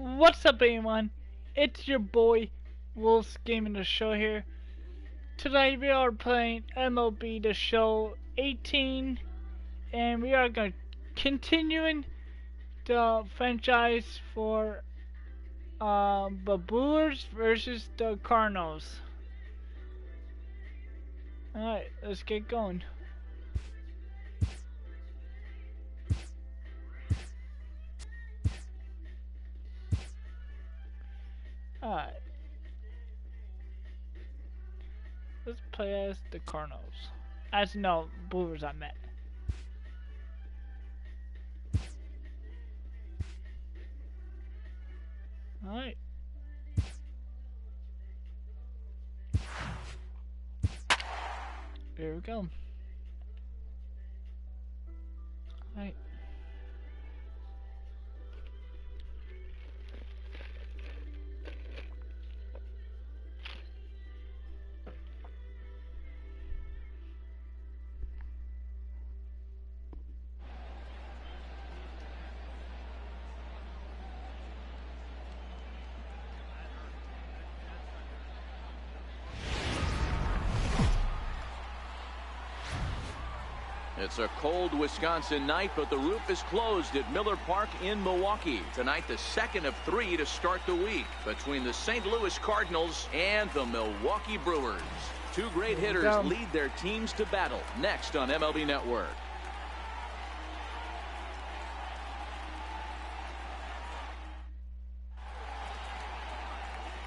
What's up, everyone? It's your boy, Wolf's Gaming the Show here. Today we are playing MLB The Show 18, and we are going to continuing the franchise for the Brewers versus the Cardinals. Alright, let's get going. Alright. Let's play as the Cardinals. As no, Brewers I meant. Alright. Here we go. Alright. It's a cold Wisconsin night, but the roof is closed at Miller Park in Milwaukee. Tonight, the second of three to start the week between the St. Louis Cardinals and the Milwaukee Brewers. Two great hitters lead their teams to battle next on MLB Network.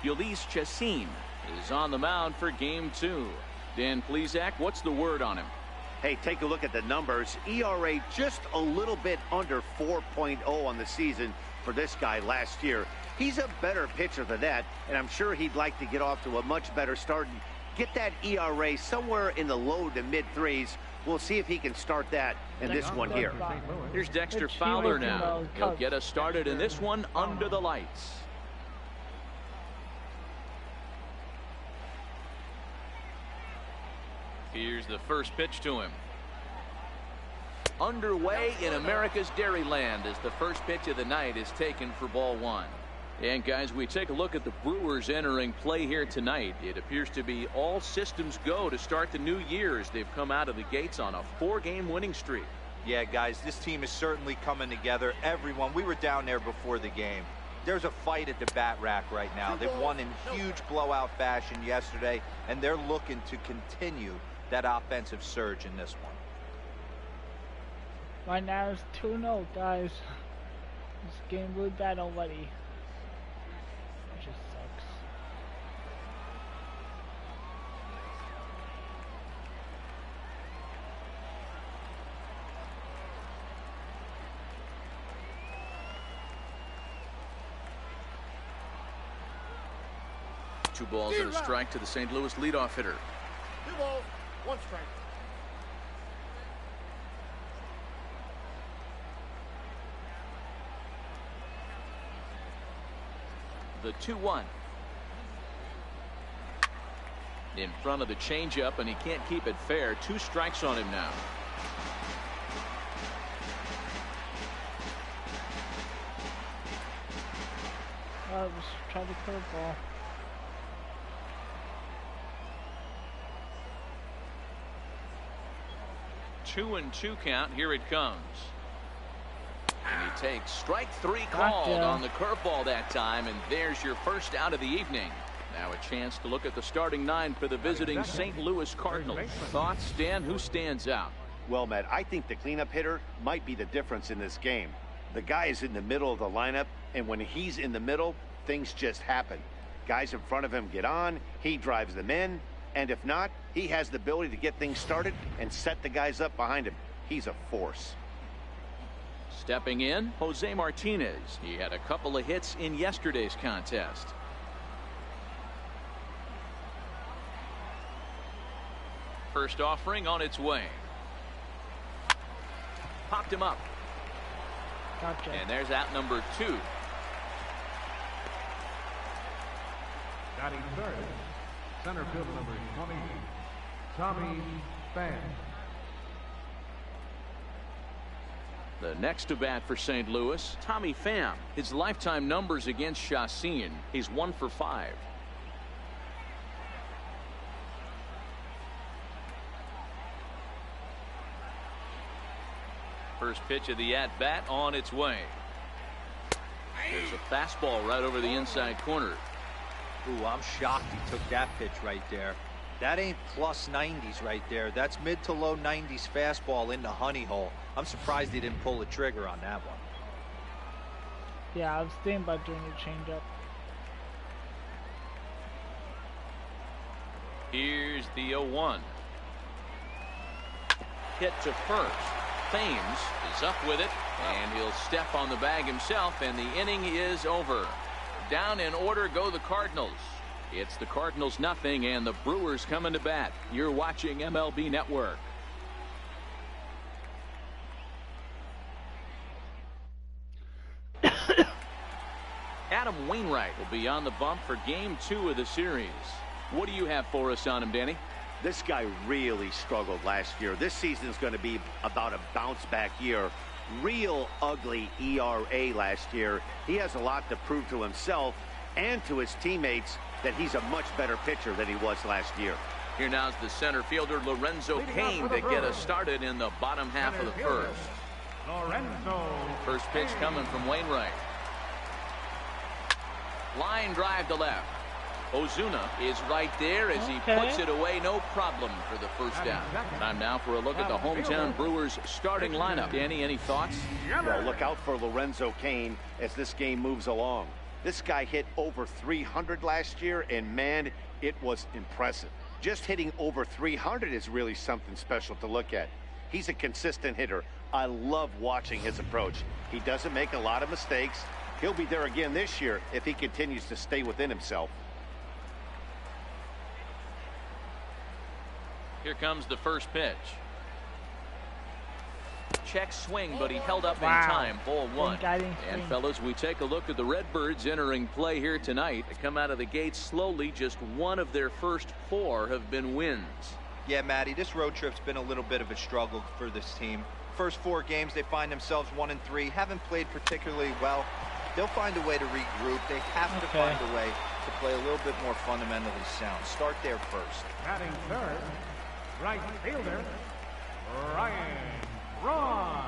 Ulysses Chassin is on the mound for game two. Dan Plesac, what's the word on him? Hey, take a look at the numbers. ERA just a little bit under 4.0 on the season for this guy last year. He's a better pitcher than that, and I'm sure he'd like to get off to a much better start and get that ERA somewhere in the low to mid threes. We'll see if he can start that in this one here. Here's Dexter Fowler now. He'll get us started in this one under the lights. Here's the first pitch to him. Underway in America's Dairyland as the first pitch of the night is taken for ball one. And guys, we take a look at the Brewers entering play here tonight. It appears to be all systems go to start the new year as they've come out of the gates on a 4-game winning streak. Yeah, guys, this team is certainly coming together. Everyone, we were down there before the game. There's a fight at the bat rack right now. They've won in huge blowout fashion yesterday, and they're looking to continue that offensive surge in this one. Right now it's 2-0, guys. This game really bad already. It just sucks. Two balls and a strike to the St. Louis leadoff hitter. 2 balls, 1 strike. The 2-1. In front of the changeup, and he can't keep it fair. 2 strikes on him now. Let's try the curveball. Two and 2 count. Here it comes. And he takes strike 3 called on the curveball that time, and there's your first out of the evening. Now a chance to look at the starting 9 for the visiting St. Louis Cardinals. Thoughts, Dan? Who stands out? Well, Matt, I think the cleanup hitter might be the difference in this game. The guy is in the middle of the lineup, and when he's in the middle, things just happen. Guys in front of him get on, he drives them in, and if not, he has the ability to get things started and set the guys up behind him. He's a force. Stepping in, Jose Martinez. He had a couple of hits in yesterday's contest. First offering on its way. Popped him up. Gotcha. And there's out number 2. Batting third, center field number 20, Tommy Pham. The next to bat for St. Louis, Tommy Pham. His lifetime numbers against Chacin, he's 1 for 5. First pitch of the at-bat on its way. There's a fastball right over the inside corner. Ooh, I'm shocked he took that pitch right there. That ain't plus 90s right there. That's mid to low 90s fastball in the honey hole. I'm surprised he didn't pull the trigger on that one. Yeah, I was thinking about doing a changeup. Here's the 0-1. Hit to first. Thames is up with it, and he'll step on the bag himself, and the inning is over. Down in order go the Cardinals. It's the Cardinals nothing, and the Brewers coming to bat. You're watching MLB Network. Adam Wainwright will be on the bump for Game 2 of the series. What do you have for us on him, Danny? This guy really struggled last year. This season's going to be about a bounce-back year. Real ugly ERA last year. He has a lot to prove to himself and to his teammates that he's a much better pitcher than he was last year. Here now's the center fielder Lorenzo Cain to get us started in the bottom half of the first. First pitch coming from Wainwright. Line drive to left. Ozuna is right there as he puts it away, no problem for the first down. Time now for a look at the hometown Brewers starting lineup. Danny, any thoughts? Well, look out for Lorenzo Cain as this game moves along. This guy hit over 300 last year, and man, it was impressive. Just hitting over 300 is really something special to look at. He's a consistent hitter. I love watching his approach. He doesn't make a lot of mistakes. He'll be there again this year if he continues to stay within himself. Here comes the first pitch. Check swing, but he held up in time. Ball 1. And fellas, we take a look at the Redbirds entering play here tonight. They come out of the gate slowly. Just one of their first 4 have been wins. Yeah, Matty, this road trip's been a little bit of a struggle for this team. First 4 games, they find themselves 1-3. Haven't played particularly well. They'll find a way to regroup. They have to find a way to play a little bit more fundamentally sound. Start there first. Batting third, right fielder, Ryan Braun.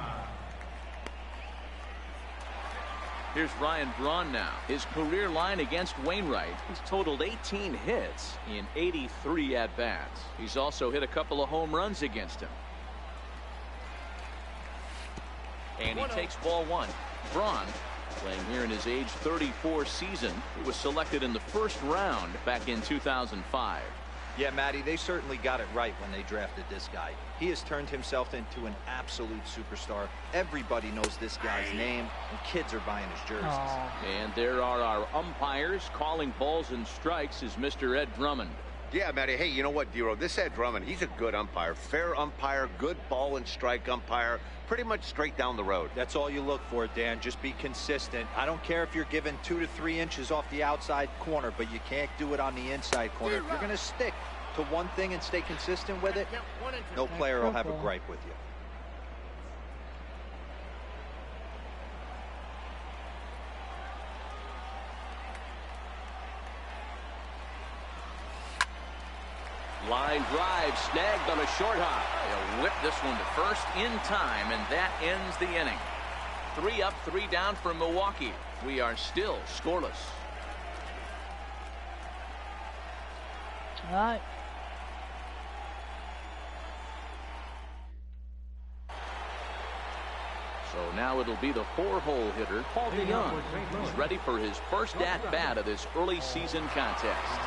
Here's Ryan Braun now. His career line against Wainwright. He's totaled 18 hits in 83 at-bats. He's also hit a couple of home runs against him. And he takes ball 1. Braun, playing here in his age 34 season, he was selected in the first round back in 2005. Yeah, Matty, they certainly got it right when they drafted this guy. He has turned himself into an absolute superstar. Everybody knows this guy's name, and kids are buying his jerseys. And there are our umpires. Calling balls and strikes is Mr. Ed Drummond. Yeah, Matty. Hey, you know what, Dero? This Ed Drummond, he's a good umpire. Fair umpire, good ball and strike umpire. Pretty much straight down the road. That's all you look for, Dan. Just be consistent. I don't care if you're given 2 to 3 inches off the outside corner, but you can't do it on the inside corner. If you're going to stick to one thing and stay consistent with it, no player will have a gripe with you. Line drive snagged on a short hop. They'll whip this one to first in time, and that ends the inning. 3 up, 3 down for Milwaukee. We are still scoreless. All right. So now it'll be the 4-hole hitter, Paul DeYoung. He's ready for his first at-bat of this early season contest.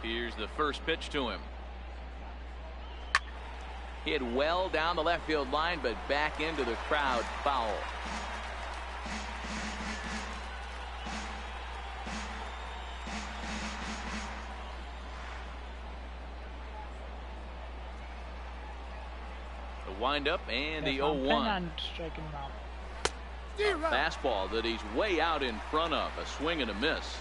Here's the first pitch to him. Hit well down the left field line, but back into the crowd, foul. The windup and the 0-1. Striking him out. A fastball that he's way out in front of. A swing and a miss.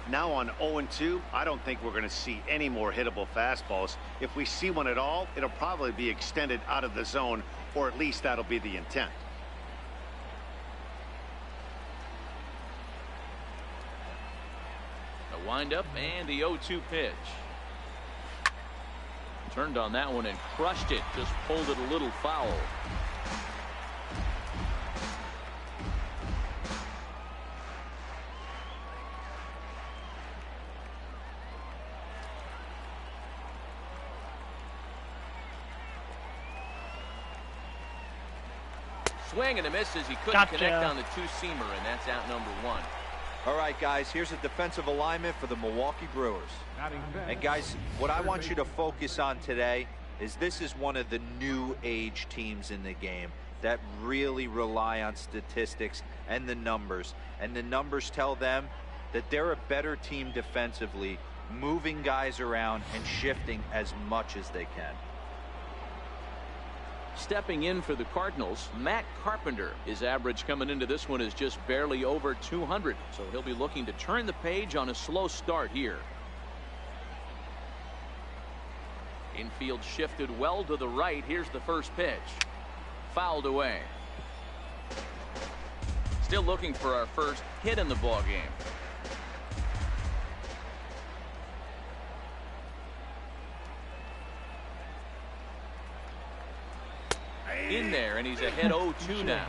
Now on 0-2, I don't think we're going to see any more hittable fastballs. If we see one at all, it'll probably be extended out of the zone, or at least that'll be the intent. A windup and the 0-2 pitch. Turned on that one and crushed it. Just pulled it a little foul. Swing and a miss as he couldn't connect on the two-seamer, and that's out number one. All right, guys, here's a defensive alignment for the Milwaukee Brewers. And, guys, what I want you to focus on today is this is one of the new age teams in the game that really rely on statistics and the numbers. And the numbers tell them that they're a better team defensively, moving guys around and shifting as much as they can. Stepping in for the Cardinals, Matt Carpenter. His average coming into this one is just barely over 200, so he'll be looking to turn the page on a slow start here. Infield shifted well to the right. Here's the first pitch. Fouled away. Still looking for our first hit in the ball game. In there, and he's ahead 0-2 now.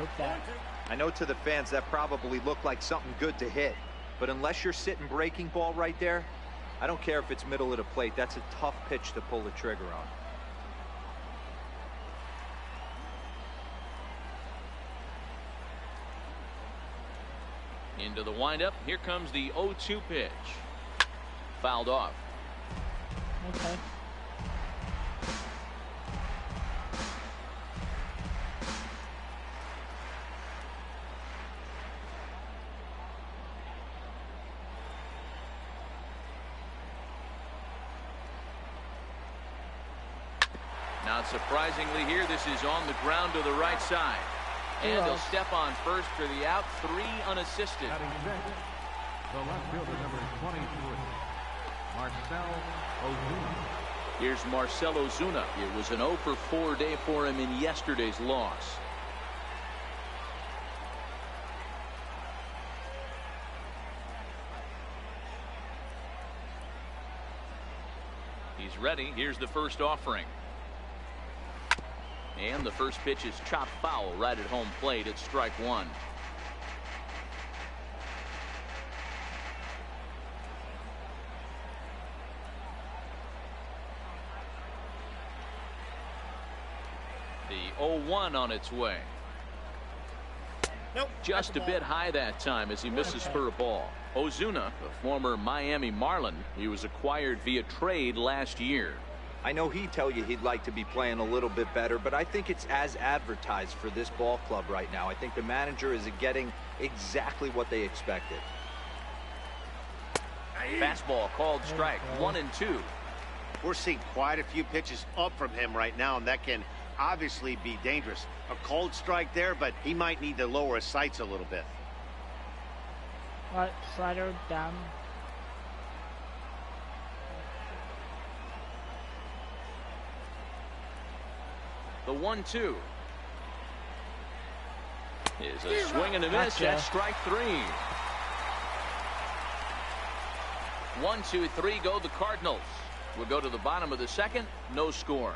I know to the fans that probably looked like something good to hit, but unless you're sitting breaking ball right there, I don't care if it's middle of the plate. That's a tough pitch to pull the trigger on. Into the windup. Here comes the 0-2 pitch. Fouled off. Okay. Not surprisingly here, this is on the ground to the right side. And he'll step on first for the out, 3 unassisted. The left fielder, number 23, Marcell Ozuna. Here's Marcell Ozuna. It was an 0-for-4 day for him in yesterday's loss. He's ready. Here's the first offering. And the first pitch is chopped foul right at home plate. It's strike one. The 0-1 on its way. Nope. Just a bit high that time as he misses for a ball. Ozuna, a former Miami Marlin, he was acquired via trade last year. I know he'd tell you he'd like to be playing a little bit better, but I think it's as advertised for this ball club right now. I think the manager is getting exactly what they expected. Fastball called strike, 1-2. We're seeing quite a few pitches up from him right now, and that can obviously be dangerous. A cold strike there, but he might need to lower his sights a little bit. What? Slider down. The 1-2 is a swing and a miss. That's strike 3. 1, 2, 3 go the Cardinals. We'll go to the bottom of the second. No score.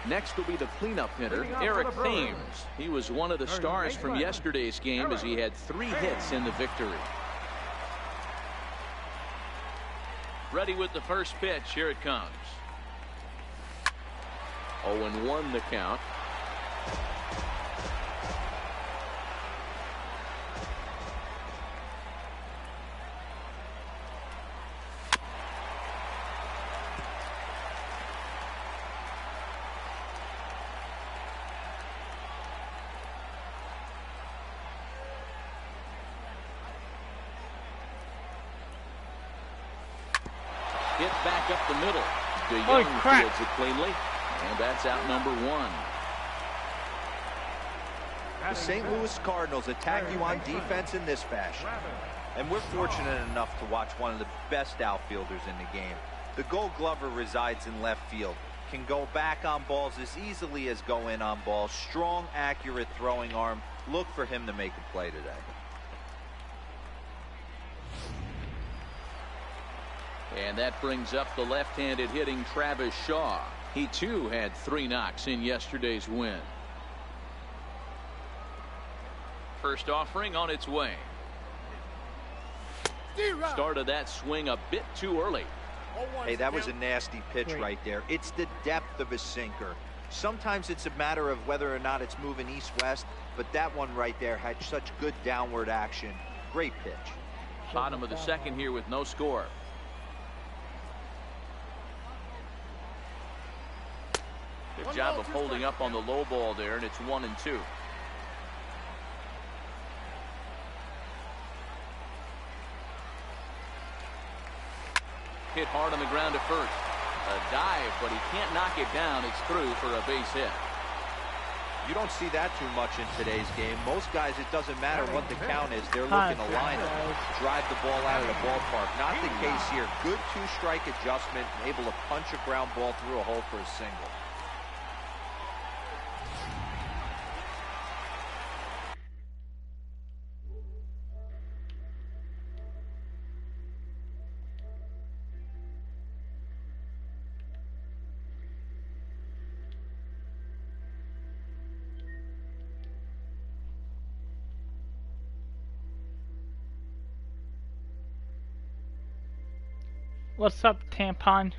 Next will be the cleanup hitter, Eric Thames. He was one of the stars from yesterday's game as he had 3 hits in the victory. Ready with the first pitch. Here it comes. 0-1 the count. Hit back up the middle. DeYoung fields it cleanly. And that's out number 1. The St. Louis Cardinals attack you on defense in this fashion. And we're fortunate enough to watch one of the best outfielders in the game. The Gold Glover resides in left field. Can go back on balls as easily as go in on balls. Strong, accurate throwing arm. Look for him to make a play today. And that brings up the left-handed hitting Travis Shaw. He too had 3 knocks in yesterday's win. First offering on its way. Started that swing a bit too early. Hey, that was a nasty pitch right there. It's the depth of a sinker. Sometimes it's a matter of whether or not it's moving east-west, but that one right there had such good downward action. Great pitch. Bottom of the second here with no score. Good job of holding up on the low ball there, and it's 1-2. Hit hard on the ground to first. A dive, but he can't knock it down. It's through for a base hit. You don't see that too much in today's game. Most guys, it doesn't matter what the count is. They're looking to line up, drive the ball out of the ballpark. Not the case here. Good 2-strike adjustment, able to punch a ground ball through a hole for a single. What's up, Tampon?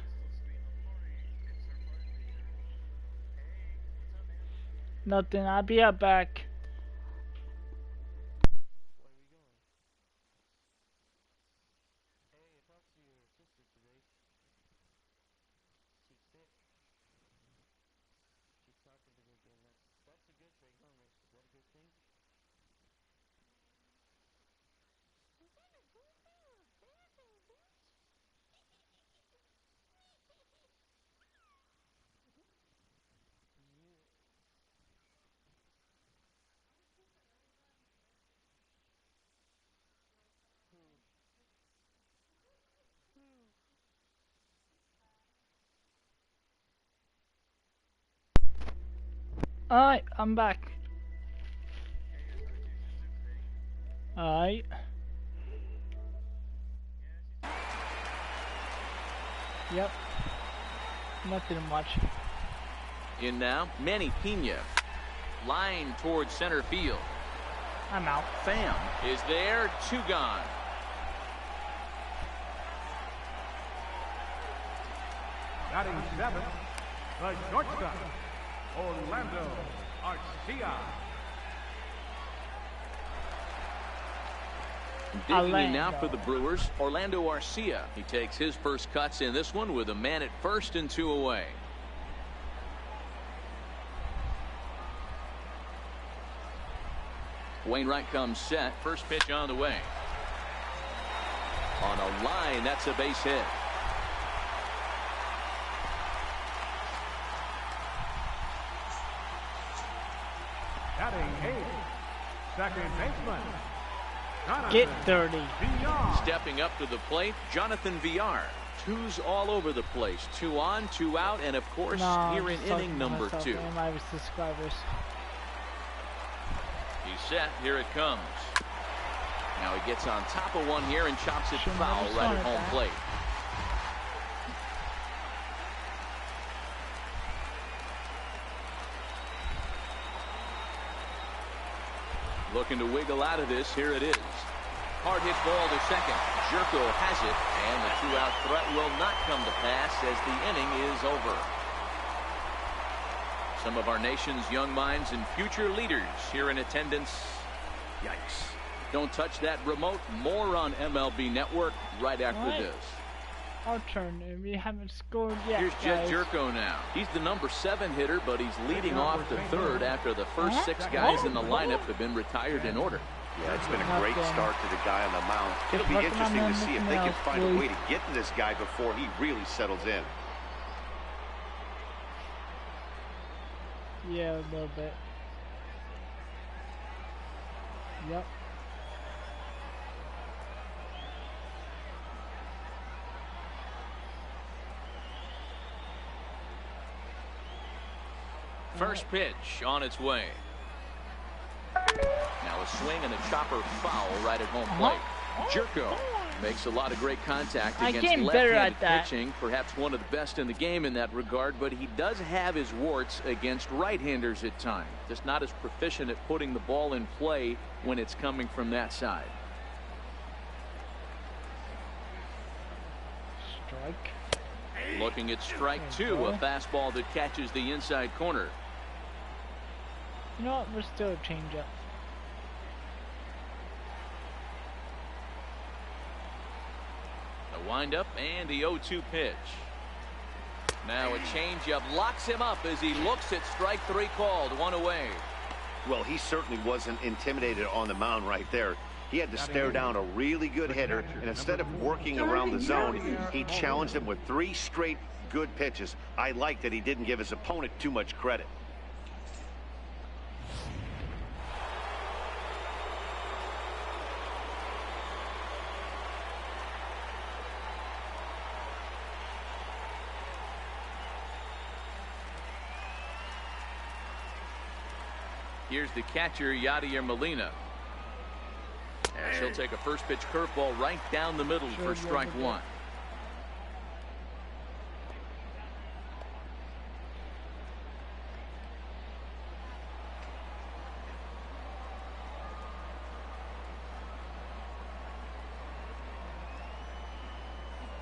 Nothing. I'll be right back. Alright, I'm back. Alright. Yep. Nothing much. In now, Manny Pena. Line towards center field. I'm out. Pham is there. 2 gone. Batting 7, the shortstop, Orlando Arcia. Digging in now for the Brewers, Orlando Arcia. He takes his first cuts in this one with a man at first and 2 away. Wainwright comes set. First pitch on the way. On a line, that's a base hit. Batting 8, second baseman, Get dirty. Villar. Stepping up to the plate, Jonathan Villar. 2's all over the place. 2 on, 2 out, and of course, here in inning number 2. My subscribers. He's set. Here it comes. Now he gets on top of one here and chops it foul right at home plate. Looking to wiggle out of this. Here it is. Hard hit ball to second. Jerko has it, and the 2-out threat will not come to pass as the inning is over. Some of our nation's young minds and future leaders here in attendance. Yikes. Don't touch that remote. More on MLB Network right after this. Our turn, and we haven't scored yet. Here's Jed Jerko now. He's the number 7 hitter, but he's leading off the 3rd after the first 6 guys in the lineup have been retired in order. Yeah, it's been a great start to the guy on the mound. It'll be interesting to see if they can find a way to get to this guy before he really settles in. Yeah, a little bit. Yep. First pitch on its way. Now a swing and a chopper foul right at home plate. Jerko makes a lot of great contact against left-handed pitching. Perhaps one of the best in the game in that regard, but he does have his warts against right-handers at times. Just not as proficient at putting the ball in play when it's coming from that side. Strike. Looking at strike two, a fastball that catches the inside corner. You know what? We're still a changeup. The windup and the 0-2 pitch. Now a changeup locks him up as he looks at strike three called. One away. Well, he certainly wasn't intimidated on the mound right there. He had to stare down a really good hitter, and instead of working around the zone, he challenged him with 3 straight good pitches. I like that he didn't give his opponent too much credit. Here's the catcher, Yadier Molina. And she'll take a first pitch curveball right down the middle for strike one.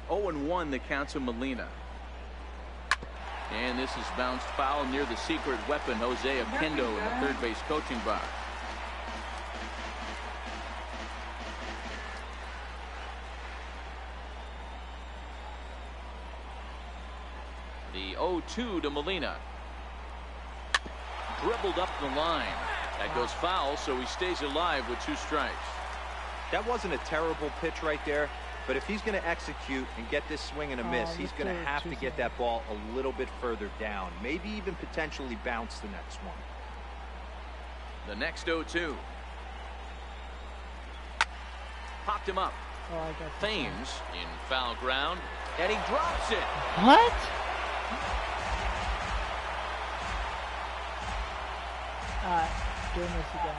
Oh, and 1 the count to Molina. And this is bounced foul near the secret weapon, Jose Oquendo, in the third base coaching box. The 0-2 to Molina. Dribbled up the line. That goes foul, so he stays alive with 2 strikes. That wasn't a terrible pitch right there. But if he's going to execute and get this swing and a miss, he's going to have to get that ball a little bit further down. Maybe even potentially bounce the next one. The next 0-2. Popped him up. Thames in foul ground. And he drops it. What? Doing this again.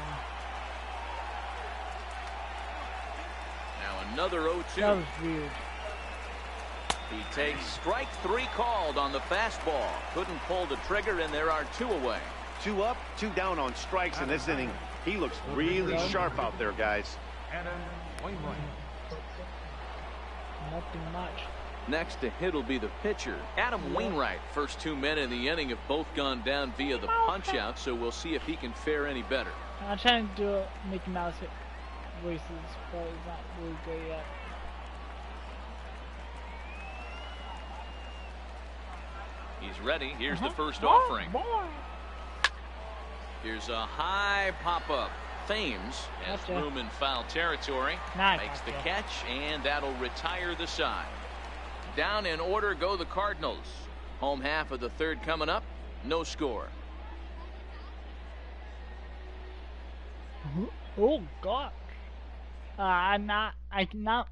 Now another 0-2. That was weird. He takes strike 3 called on the fastball. Couldn't pull the trigger, and there are 2 away. 2 up, 2 down on strikes in this inning. He looks really sharp out there, guys. Nothing much. Next to hit will be the pitcher, Adam Wainwright. First 2 men in the inning have both gone down via the punch out, so we'll see if he can fare any better. I'm trying to do a Mickey Mouse voices, but it's not really good yet. He's ready. Here's the first offering. Here's a high pop-up. Thames has room in foul territory. Makes the catch, and that'll retire the side. Down in order go the Cardinals. Home half of the third coming up. No score. Oh God. I not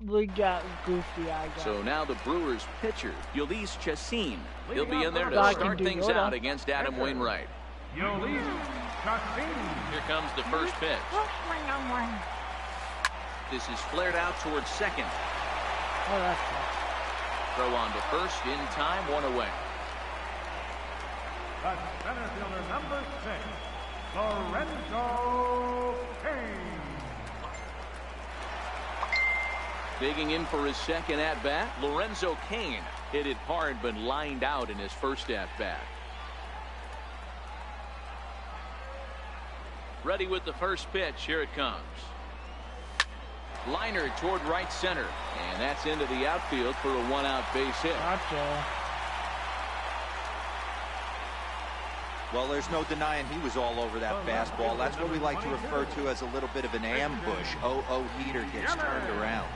really got goofy. So now the Brewers pitcher, Ulysses Chacin. He'll be in there to start things out against Adam Wainwright. Here comes the first pitch. This is flared out towards second. Oh, that's nice. Throw on to first in time, 1 away. The center fielder, number 6, Lorenzo Cain. Digging in for his second at-bat, Lorenzo Cain hit it hard but lined out in his first at-bat. Ready with the first pitch. Here it comes. Liner toward right center, and that's into the outfield for a 1-out base hit. Gotcha. Well, there's no denying he was all over that fastball. That's what we like to refer to as a little bit of an ambush. 0-0 heater gets turned around.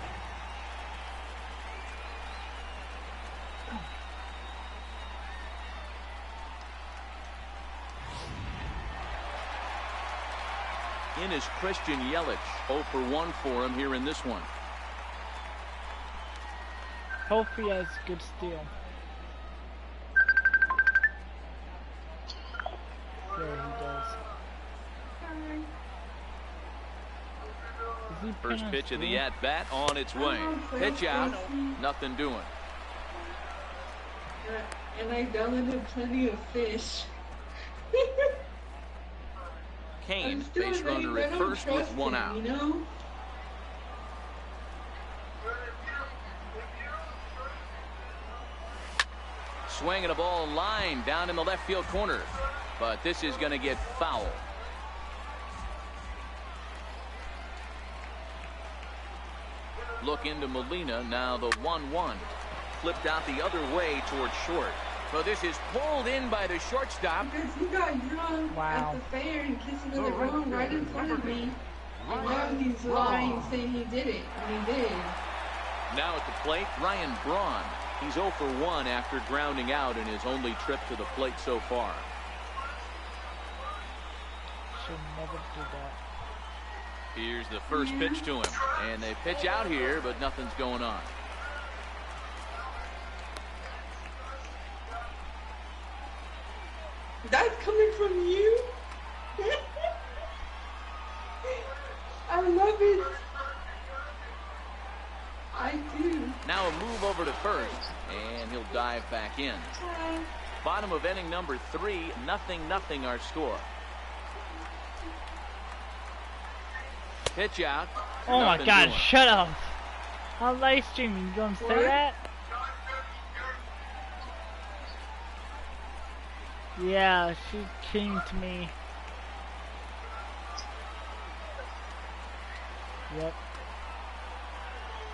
in is Christian Yelich. 0 for 1 for him here in this one. Hope he has good steal. There he does. Is he First playing pitch of the steal? at-bat on its way. Pitch out. Nothing doing. And I downloaded plenty of fish. Kane, I'm still base ready, runner but I at don't first with trust 1 him, out. You know? Swinging a ball line down in the left field corner. But this is going to get foul. Look into Molina. Now the 1-1. Flipped out the other way towards short. So this is pulled in by the shortstop. Because he got drunk Wow. at the fair and kissing the ground right in front of me. And now he's lying saying he did it. And he did. Now at the plate, Ryan Braun. He's 0 for 1 after grounding out in his only trip to the plate so far. Should never do that. Here's the first pitch to him. And they pitch out here, but nothing's going on. That's coming from you? I love it. I do. Now a move over to first, and he'll dive back in. Bottom of inning number 3, 0-0 our score. Pitch out. Oh my Nothing God! doing. Shut up. I'm live streaming. You gonna say What? that? Yeah, she came to me. Yep.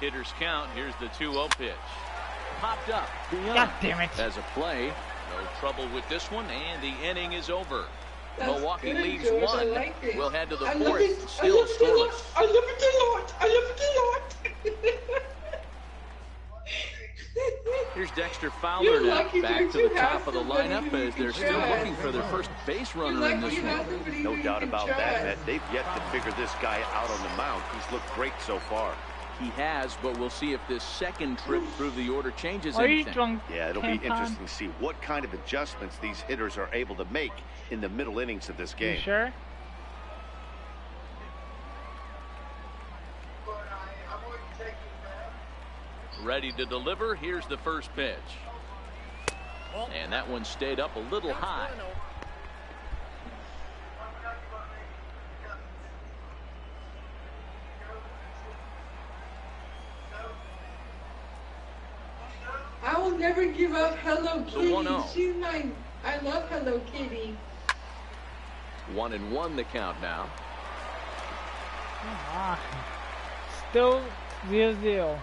Hitters count. Here's the 2-0 pitch. Popped up. God damn it. As a play. No trouble with this one, and the inning is over. That's Milwaukee good, leads George. I 1. like it. We'll head to the I love 4th. it. I Still love it a lot. scoreless. I love it a lot. I love it a lot. Here's Dexter Fowler You're now, lucky, back George, to you the have top of the somebody lineup who as can they're still trust. looking for their first base runner You're in lucky this you have one. somebody No who doubt can about trust. that, Matt. They've yet to figure this guy out on the mound. He's looked great so far. He has, but we'll see if this second trip through the order changes Are you anything. drunk? Yeah, it'll be Tampon? interesting to see what kind of adjustments these hitters are able to make in the middle innings of this game. You sure? Ready to deliver. Here's the first pitch. And that one stayed up a little high. I will never give up Hello Kitty. 1-0. She's my. I love Hello Kitty. 1-1 the count now. Come on. Still 0-0.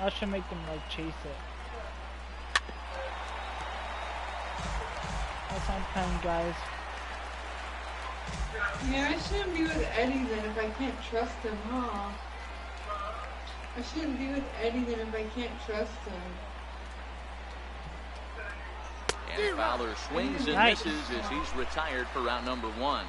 I should make them like chase it. That's what I'm playing, guys. Yeah, I shouldn't be with Eddie then if I can't trust him, huh? I shouldn't be with Eddie then if I can't trust him. And Fowler swings and Nice. misses as he's retired for round number 1.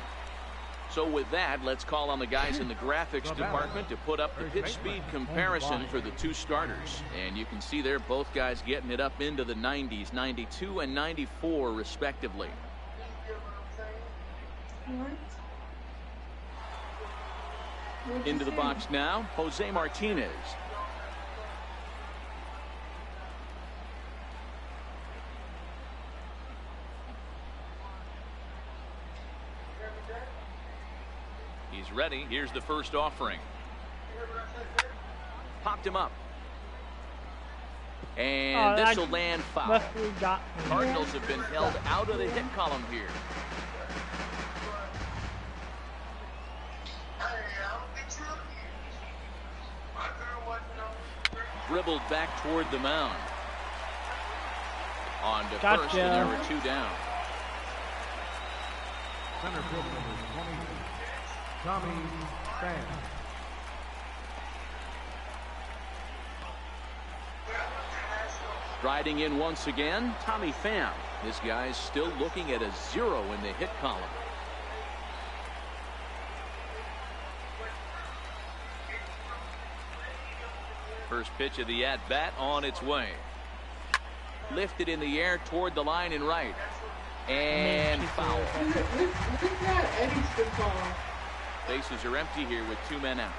So with that, let's call on the guys in the graphics department to put up the pitch speed comparison for the two starters. And you can see there both guys getting it up into the 90s, 92 and 94 respectively. What? What'd you Into the say? box now, Jose Martinez. He's ready. Here's the first offering. Popped him up. And this will land foul. Referee got me. Cardinals have been held out of the hit column here. Dribbled back toward the mound. On to Gotcha. first, and there were 2 down. Center field number 20, Tommy Pham. Striding in once again, Tommy Pham. This guy's still looking at a 0 in the hit column. First pitch of the at-bat on its way. Lifted in the air toward the line and right. And foul. Look at that Eddie's football. Bases are empty here with 2 men out.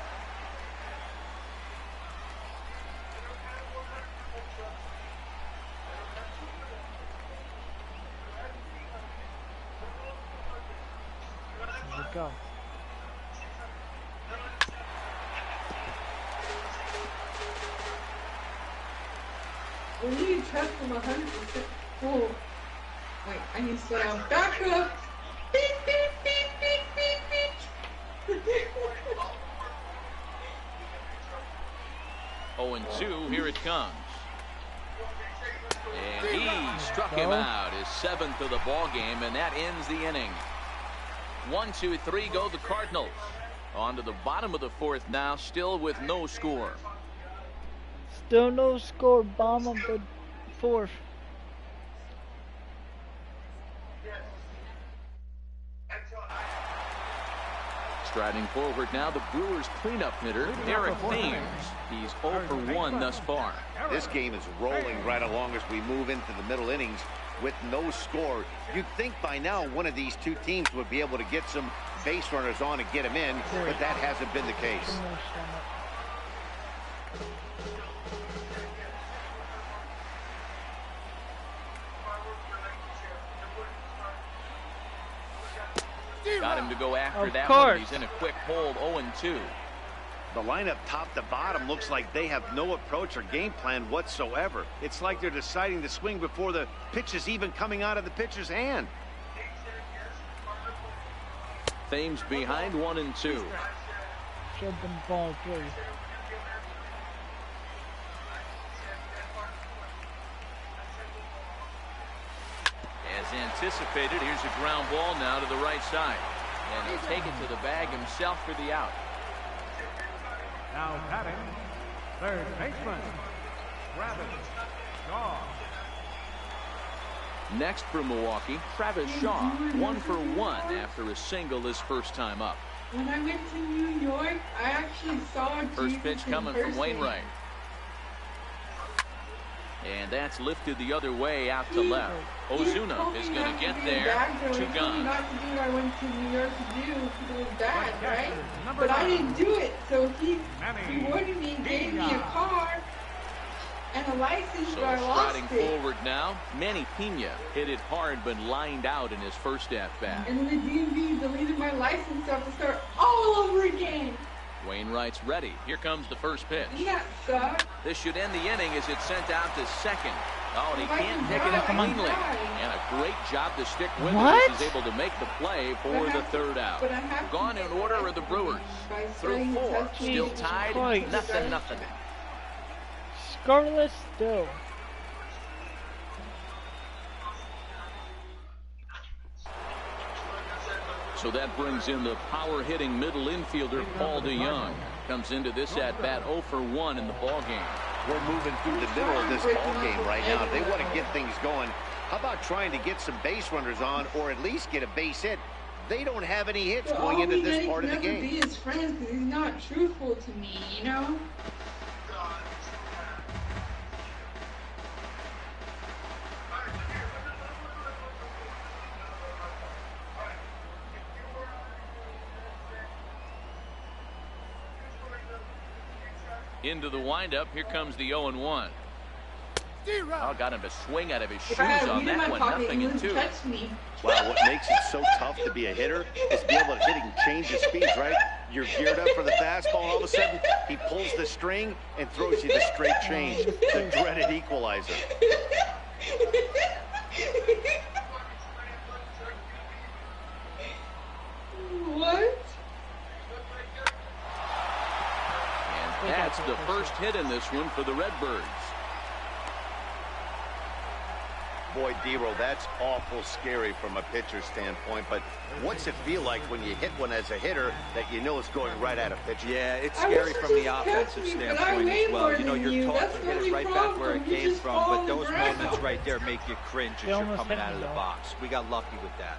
Here we go. When you trust him 100% full. Wait, I need to slow down. Back up. Beep, beep, beep, beep, beep, beep. 0-2, here it comes. And he struck him out, his 7th of the ball game, and that ends the inning. 1, 2, 3 go the Cardinals. On to the bottom of the 4th now, still with no score. Still no score, bottom of the 4th. Striding forward now, the Brewers cleanup hitter, Eric Thames. He's 0 for 1 thus far. This game is rolling right along as we move into the middle innings with no score. You'd think by now one of these two teams would be able to get some base runners on and get them in, but that hasn't been the case. Got him to go after that one. He's in a quick hold, 0-2. The lineup top to bottom looks like they have no approach or game plan whatsoever. It's like they're deciding to swing before the pitch is even coming out of the pitcher's hand. Thames behind 1-2. Should have been ball 3. As anticipated, here's a ground ball now to the right side. And he'll take it to the bag himself for the out. Now batting, third baseman, Travis Shaw. Next for Milwaukee, Travis Shaw, 1 for 1 after a single his first time up. When I went to New York, I actually saw First pitch coming from Wainwright. And that's lifted the other way out to left. Ozuna is going to get there. 2 gone. Not to do what I went to New York to do because it was bad, right? But I didn't do it, so he rewarded me and gave me a car and a license, So but I lost striding it. forward now, Manny Pena hit it hard but lined out in his first at-bat. And the DMV deleted my license, so I have to start all over again. Wainwright's ready. Here comes the first pitch. That sucks. This should end the inning as it's sent out to second. Oh, and he If I can't can pick it drive, up I can cleanly. drive. And a great job to stick with What? it as he's able to make the play for the 3rd out. But I have to Gone in get order that are the Brewers. by Through starting 4. testing. Still Jesus tied. Christ. Nothing. Scoreless still. So that brings in the power-hitting middle infielder Paul DeYoung. Comes into this at-bat 0 for 1 in the ballgame. We're moving through the middle of this ball game right now. If they want to get things going, how about trying to get some base runners on or at least get a base hit? They don't have any hits going into this part of the game. Be his friend because he's not truthful to me, you know? Into the windup. Here comes the 0-1. Oh, got him to swing out of his shoes If I had on weed in that my one. pocket, Nothing he in would 2. catch me. Wow, what makes it so tough to be a hitter is to be able to hit and change the speeds, right? You're geared up for the fastball, and all of a sudden, he pulls the string and throws you the straight change, the dreaded equalizer. What? And that's the first hit in this one for the Redbirds. Boy, D-Roll, that's awful scary from a pitcher's standpoint, but what's it feel like when you hit one as a hitter that you know is going right at a pitcher? Yeah, it's scary from the offensive standpoint as well. You know, you're taught to hit it right back where it came from, but those moments right there make you cringe as you're coming out of the box. We got lucky with that.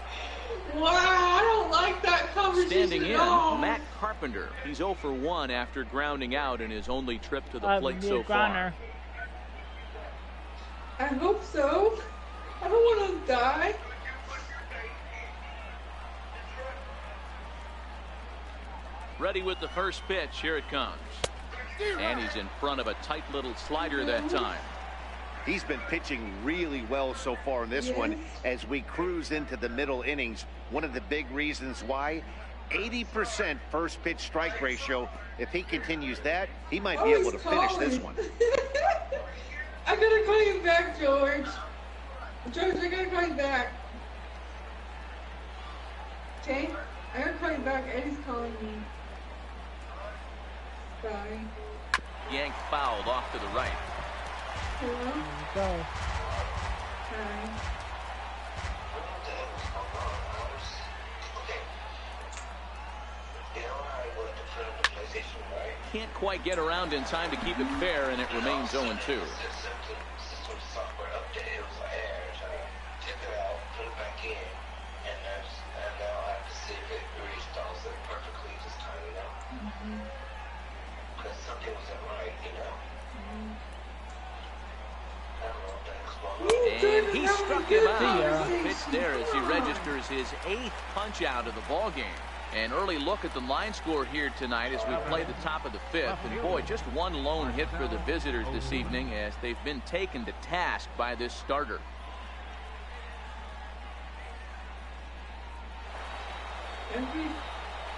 Wow, I don't like that conversation Standing in, at all. Matt Carpenter. He's 0 for 1 after grounding out in his only trip to the plate so far. I hope so. I don't want to die. Ready with the first pitch. Here it comes. And he's in front of a tight little slider that time. He's been pitching really well so far in this one as we cruise into the middle innings. One of the big reasons why, 80% first pitch strike ratio. If he continues that, he might be able to finish this one. I gotta call you back, George. George, I gotta call you back. Okay? I gotta call you back. Eddie's calling me. Sorry. Yanked fouled off to the right. Hello? Go. Hi. Can't quite get around in time to keep it fair, and it remains 0-2. And he struck him out. Pitch there as he registers his 8th punch out of the ball game. An early look at the line score here tonight as we play the top of the 5th. And boy, just one lone hit for the visitors this evening as they've been taken to task by this starter.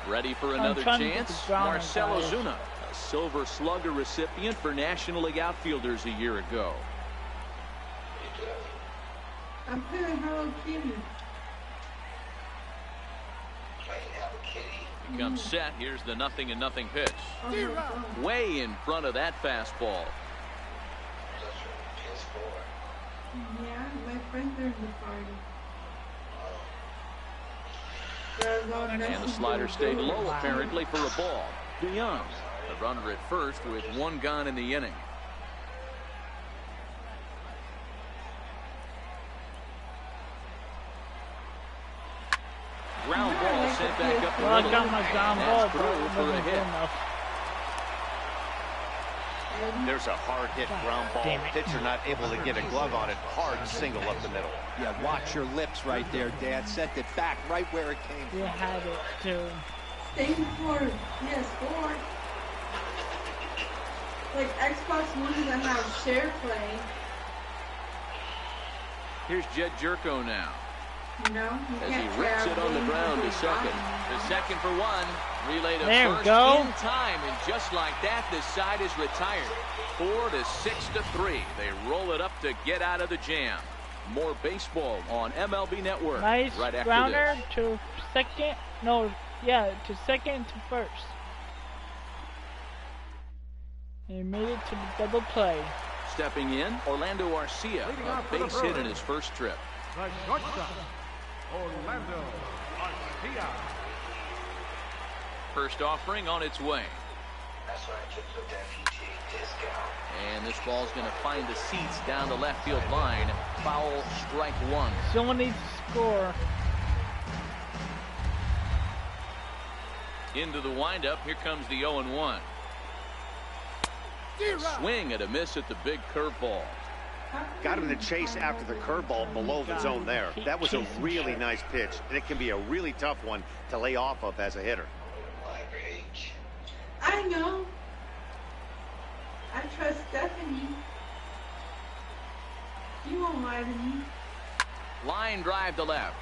Ready for another chance? Marcell Ozuna, a Silver Slugger recipient for National League outfielders a year ago. I'm playing Hello Kitty. He comes set. Here's the 0-0 pitch. Way in front of that fastball. Yeah, my friends are in the party. And the slider stayed low apparently for a ball. DeYoung, the runner at first with 1 gone in the inning. Ground ball sent back up the middle. Well, I got my ground ball, but it for a wasn't hit. good enough. There's a hard hit ground ball. Pitcher not able to get a glove on it. Hard single up the middle. Yeah, watch your lips right there, Dan. Sent it back right where it came from. You had it too. Thank you for PS4. Like Xbox One doesn't have share play. Here's Jed Jerko now. You know, As he rips it on the ground to second. The second for 1. Relay to There we first go. in time. And just like that, the side is retired. 4-6-3. They roll it up to get out of the jam. More baseball on MLB Network. Nice right after grounder this. to second. No, yeah, to second to first. He made it to the double play. Stepping in, Orlando Arcia, a base hit in his first trip. The shortstop, Orlando Arcia. First offering on its way. That's why I took the deputy discount. And this ball's going to find the seats down the left field line. Foul, strike 1. Someone needs to score. Into the windup. Here comes the 0-1. Swing and a miss at the big curveball. Got him to chase after the curveball below the zone there. That was a really nice pitch, and it can be a really tough one to lay off of as a hitter. I know. I trust Stephanie. You won't lie to me. Line drive to left.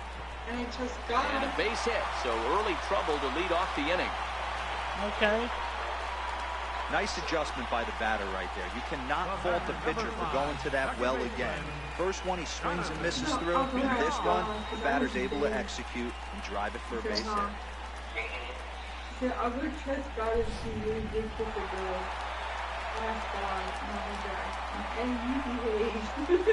And I trust God. And a base hit, so early trouble to lead off the inning. Okay. Nice adjustment by the batter right there. You cannot fault the pitcher for going to that well again. First one he swings and misses through. This one, the batter's able to execute and drive it for a base hit. The other trust God is really good for the girl. That's God, not the guy. And you behave.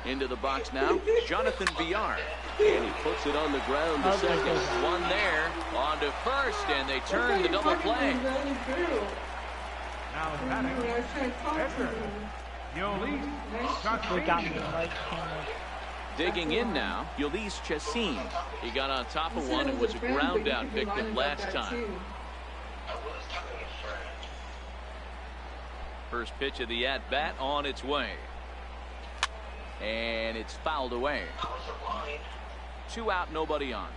Into the box now, Jonathan Villar. And he puts it on the ground to second. One there, on to first, and they turn the double play. Now batting, Edgar. They got me right. Digging in now, Ulysses Chassin. He got on top of one and was a ground out victim last time. First pitch of the at-bat on its way. And it's fouled away. 2 out, nobody on.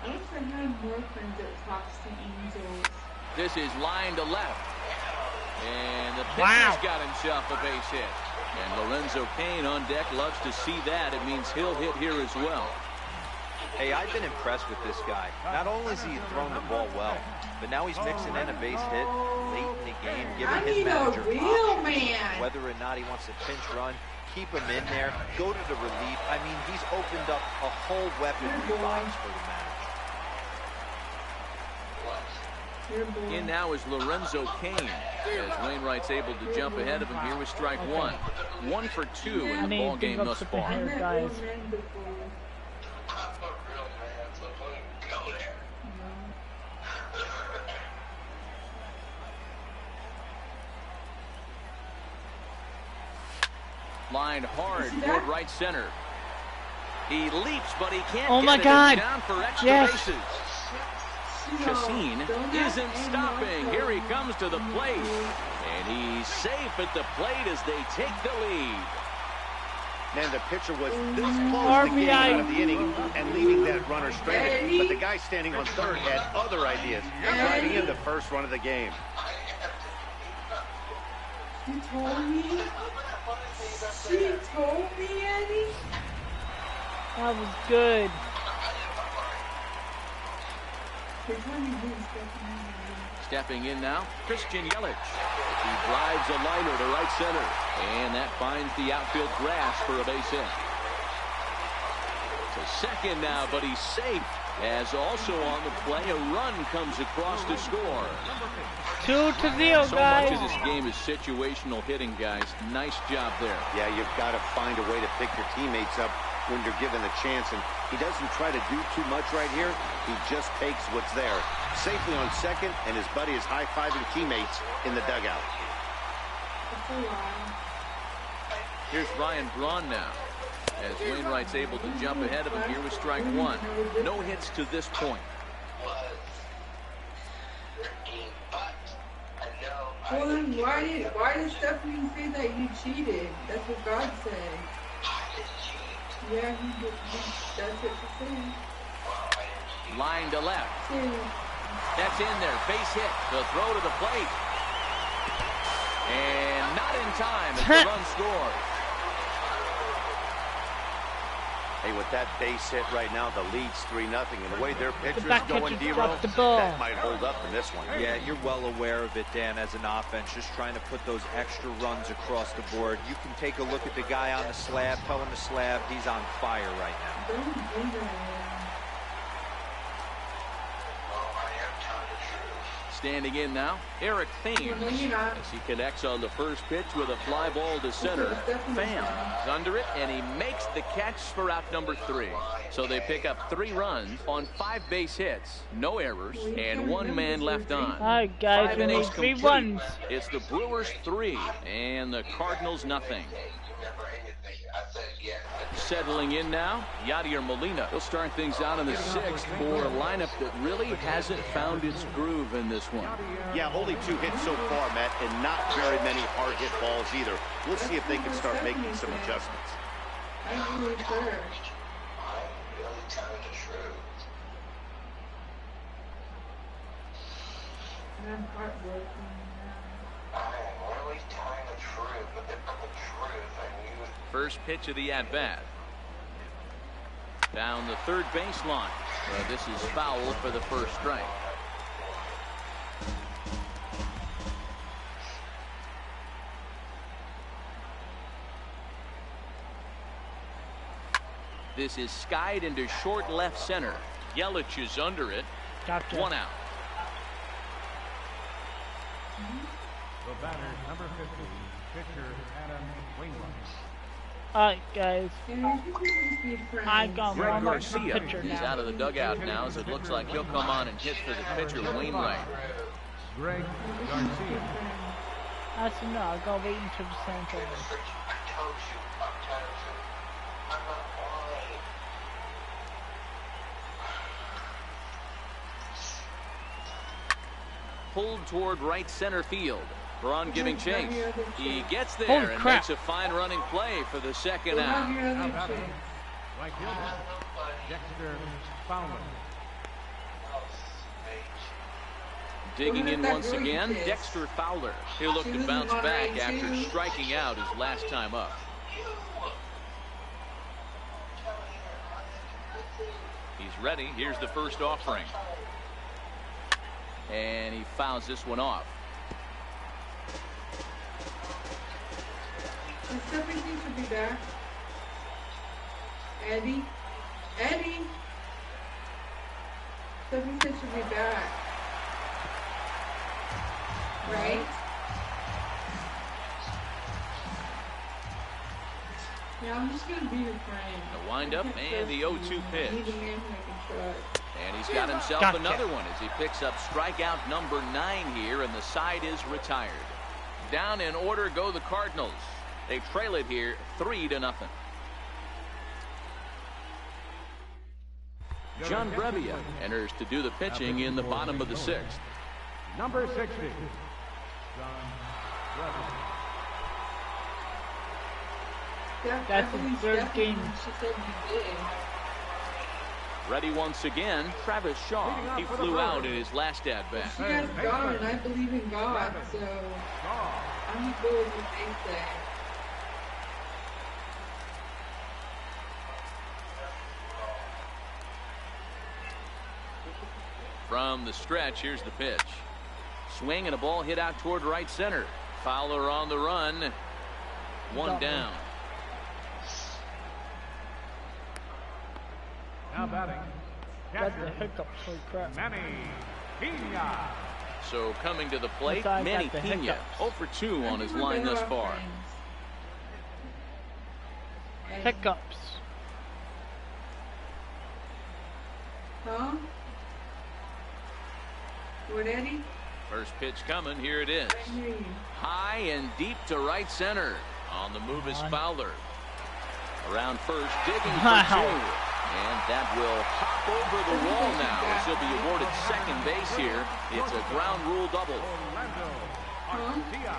I wish I had more friends that talks to angels. This is line to left. And the pitcher's got himself a base hit. And Lorenzo Cain on deck loves to see that. It means he'll hit here as well. Hey, I've been impressed with this guy. Not only has he thrown the ball well, but now he's mixing in a base hit late in the game, giving his manager options, whether or not he wants to pinch run, keep him in there, go to the relief. I mean, he's opened up a whole weaponry box for the manager. In now is Lorenzo Cain, as Wainwright's able to jump ahead of him here with strike one. 1 for 2 in the ball game thus far. Guys. Lined hard toward right center. He leaps, but he can't get it down for extra bases. Chassin isn't stopping. Here he comes to the plate. And he's safe at the plate as they take the lead. Man, the pitcher was this close to getting out of the inning and leaving that runner stranded. But the guy standing on third had other ideas, driving in the first run of the game. She told me? She told me, Eddie? That was good. Stepping in now, Christian Yelich. He drives a liner to right center. And that finds the outfield grass for a base hit. To second now, but he's safe. As also on the play, a run comes across to score. 2-0, guys. So much of this game is situational hitting, guys. Nice job there. Yeah, you've got to find a way to pick your teammates up when you're given the chance. And he doesn't try to do too much right here. He just takes what's there. Safely on second, and his buddy is high-fiving teammates in the dugout. Here's Ryan Braun now, as Wainwright's able to jump ahead of him here with strike one. No hits to this point. Well, then why did Stephanie say that you cheated? That's what God said. Yeah, he did. That's what she said. Line to left. That's in there. Base hit. The throw to the plate. And not in time as the run scores. Hey, with that base hit right now, the lead's 3-0. And the way their pitcher's going, D-Row, that might hold up in this one. Yeah, you're well aware of it, Dan, as an offense, just trying to put those extra runs across the board. You can take a look at the guy on the slab, tell him the slab, he's on fire right now. Standing in now, Eric Thames, as he connects on the first pitch with a fly ball to center. Thames under it, and he makes the catch for out number 3. So they pick up 3 runs on 5 base hits, no errors, and 1 man left on. All right, guys, 5 we need innings 3 complete. runs. It's the Brewers 3 and the Cardinals nothing. Settling in now, Yadier Molina. He'll start things out in the 6th for a lineup that really hasn't found its groove in this one. Yeah, only 2 hits so far, Matt, and not very many hard hit balls either. We'll see if they can start making some adjustments. I'm really sure. I'm heartbroken. First pitch of the at-bat. Down the third baseline. This is foul for the first strike. This is skied into short left center. Yelich is under it. Gotcha. 1 out. Alright, guys. I got Greg warm up the Garcia pitcher is now. out of the dugout now, as it looks like he'll come on and hit for the pitcher, Wainwright. Greg Garcia. Actually, no, I'll go wait until the same thing. I told you, I'm not lying. Pulled toward right center field. Braun giving chase. He gets there Holy and crap. makes a fine running play for the second out. Right fielder, Dexter Fowler. Digging in once again, Dexter Fowler. He'll look to bounce back after striking out his last time up. He's ready. Here's the first offering. And he fouls this one off. Stephanie should be back. Eddie? Stephanie should be back. Right? Yeah, I'm just gonna be your friend. The windup and the 0-2 pitch. And he's got himself Gotcha. another one as he picks up strikeout number 9 here, and the side is retired. Down in order go the Cardinals. They trail it here 3-0. John Brebbia enters to do the pitching in the bottom of the 6th. Number 60, John Brebbia. That's his third game. She said you did. Ready once again, Travis Shaw. He flew out in his last at-bat. She has God, and I believe in God, so I'm gonna go with what they say. From the stretch, here's the pitch. Swing and a ball hit out toward right center. Fowler on the run. One down. Now batting, Got the catcher, hiccups, holy crap. Manny Pena. So coming to the plate, Besides Manny that, the Pena, hiccups. 0 for 2 on his line thus far. Hiccups. Huh? What, Eddie? First pitch coming, here it is. I hear you. High and deep to right center. On the move is Fowler. Around first, digging for 2. And that will hop over the wall now as he'll be awarded second base here. It's a ground rule double. Orlando Huh? Arcia.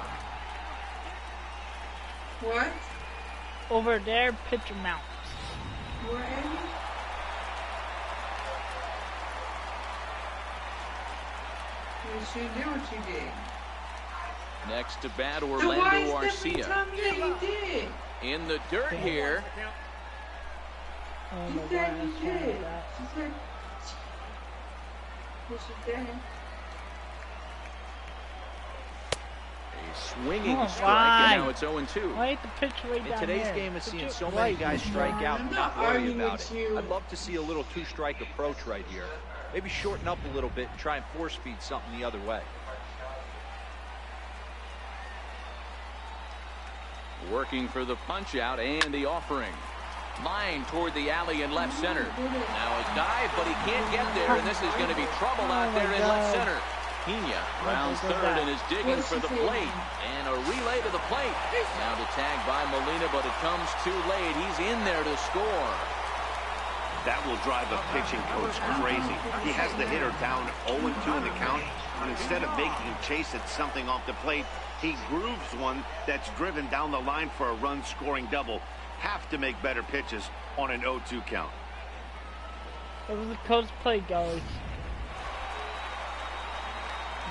What? Over there, pitcher mounts. What, Eddie? You should do what you did. Next to bat, So why Orlando is Stephanie Arcia. telling me that you did? In the dirt here. I don't She know why said I you was trying did. that. She said. What she said? A swinging Oh, strike, why? and now it's 0-2. Why hit the pitch way down In today's there? game is Put seeing your so many right guys strike out and I'm not not worry arguing about with it. you. I'd love to see a little 2-strike approach right here. Maybe shorten up a little bit and try and force feed something the other way. Working for the punch out and the offering. Line toward the alley in left center. Now a dive, but he can't get there, and this is going to be trouble out there in left center. Pena rounds third and is digging for the plate. And a relay to the plate. Now to tag by Molina, but it comes too late. He's in there to score. That will drive a pitching coach crazy. He has the hitter down 0-2 in the count, and instead of making him chase at something off the plate, he grooves one that's driven down the line for a run-scoring double. Have to make better pitches on an 0-2 count. It was a close play, guys.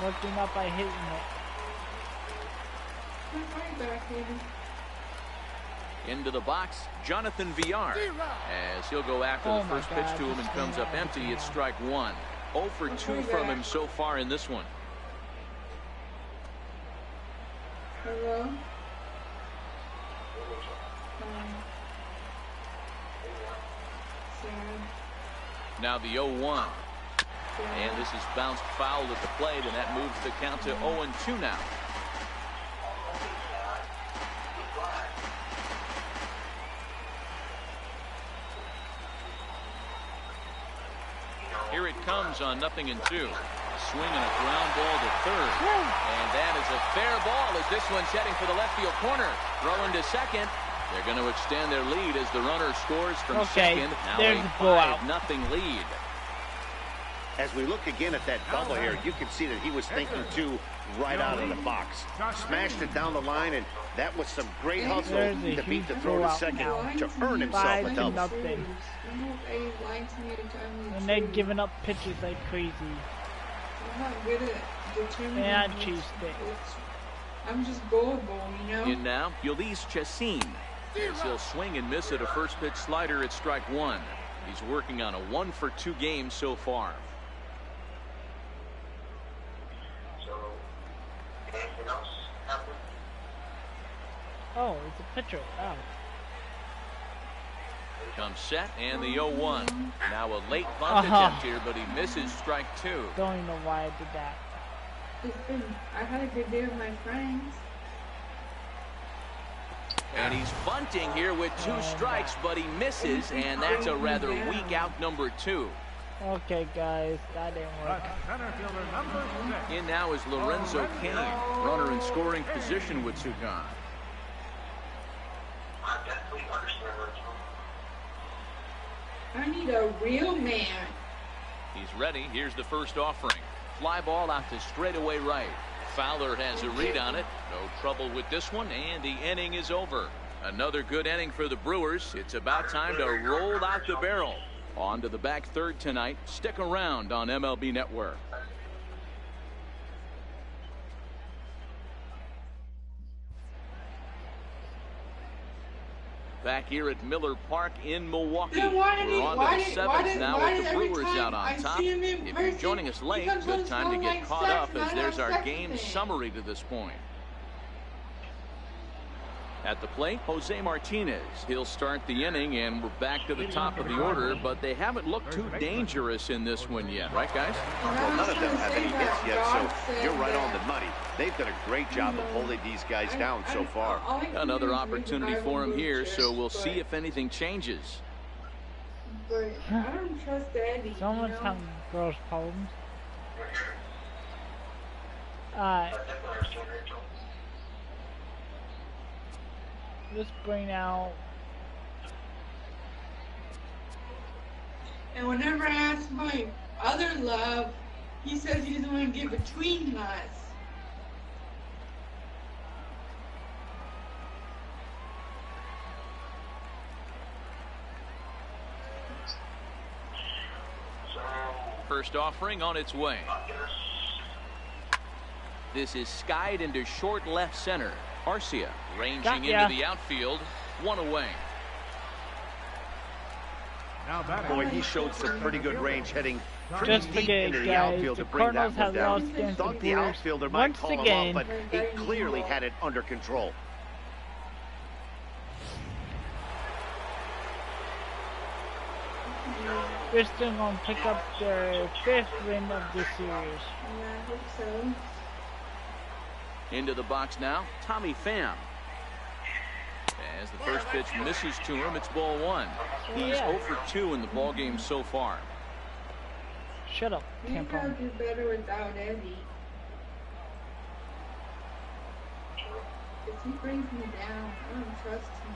Working up by hitting it. Right back, baby. Into the box, Jonathan Villar, as he'll go after Oh the my first pitch God, to him and comes up empty. It's strike 1. 0 for 2 from him so far in this one. Hello? Sad. Now the 0-1. And this is bounced foul at the plate, and that moves the count to 0-2 now. runners on 0-2. Swinging a ground ball to third. And that is a fair ball as this one's heading for the left field corner. Throwing to second. They're going to extend their lead as the runner scores from second. Now there's a a blowout. 5-0 lead. As we look again at that double here, you can see that he was thinking too right out of the box. Smashed it down the line, and that was some great hustle to beat the throw to second to earn himself a double. 5-0. And they're giving up pitches like crazy. I'm not good at determining. And I chased it. I'm just gullible, you know? In now, Yulise Chassin. As he'll swing and miss at a first pitch slider at strike one. He's working on a 1-for-2 game so far. Oh, it's a pitcher. Oh. Comes set and the 0-1. Now a late bunt attempt here, but he misses strike two. Don't even know why I did that. I had a good day with my friends. And he's bunting here with two strikes, but he misses, and that's a rather weak out number two. Okay, guys, that didn't work. Center fielder number 6. In now is Lorenzo Cain, runner in scoring position with two gone. I need a real man. He's ready. Here's the first offering. Fly ball out to straightaway right. Fowler has a read on it. No trouble with this one, and the inning is over. Another good inning for the Brewers. It's about time to roll out the barrel. On to the back third tonight. Stick around on MLB Network. Back here at Miller Park in Milwaukee. We're on to the seventh now with the Brewers out on top. If you're joining us late, good time to get caught up as there's our game summary to this point. At the plate, Jose Martinez. He'll start the inning, and we're back to the top of the order, but they haven't looked too dangerous in this one yet, right, guys? Well, none of them have any hits yet, so you're right on the money. They've done a great job of holding these guys down so far. Another opportunity for him here, so we'll see if anything changes. But I don't trust Eddie. Someone's having girls' problems. Let's bring out. And whenever I ask my other love, he says he doesn't want to get between us. First offering on its way. This is skied into short left center. Arcia ranging into the outfield. One away. Boy, he showed some pretty good range heading pretty deep into the guys, outfield the to bring Cardinals that one have lost down. against Thought the the Brewers outfielder might once call him again. off, but he clearly had it under control. They're still going to pick up their 5th win of this series. Yeah, I hope so. Into the box now, Tommy Pham. As the first pitch misses to him, it's ball one. He's 0 for 2 in the ball game so far. Shut up, We gotta do better without Eddie. If he brings me down, I don't trust him.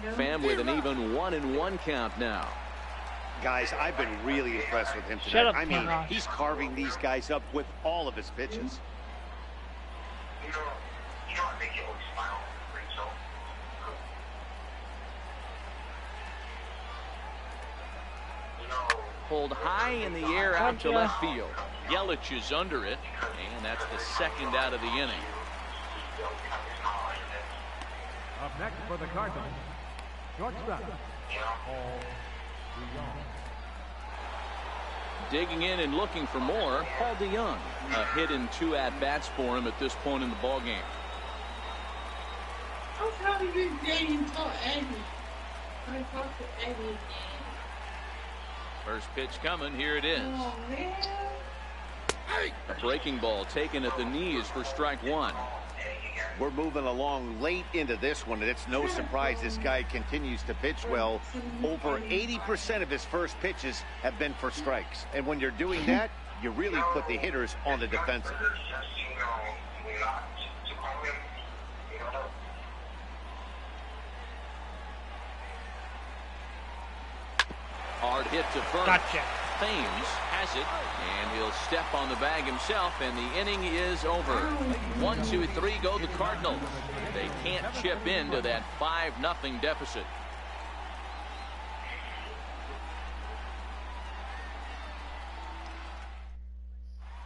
You know? Pham with an even 1-1 count now. Guys, I've been really impressed with him today. Shut up, I mean, Tom. he's carving these guys up with all of his pitches. You know, I make you always smile. So. Pulled high in the air out to left field. Yelich is under it, and that's the second out of the inning. Up next for the Cardinals, shortstop, Paul DeYoung. Digging in and looking for more, Paul DeYoung. A hit in 2 at-bats for him at this point in the ballgame. I'll probably be dating until Eddie. I talk to Eddie again. First pitch coming, here it is. Oh, man. A breaking ball taken at the knees for strike one. We're moving along late into this one, and it's no surprise this guy continues to pitch well. Over 80% of his first pitches have been for strikes. And when you're doing that, you really put the hitters on the defensive. Hard hit to first. Gotcha. Thames has it, and he'll step on the bag himself, and the inning is over. 1, 2, 3 go the Cardinals. They can't chip into that 5-0 deficit.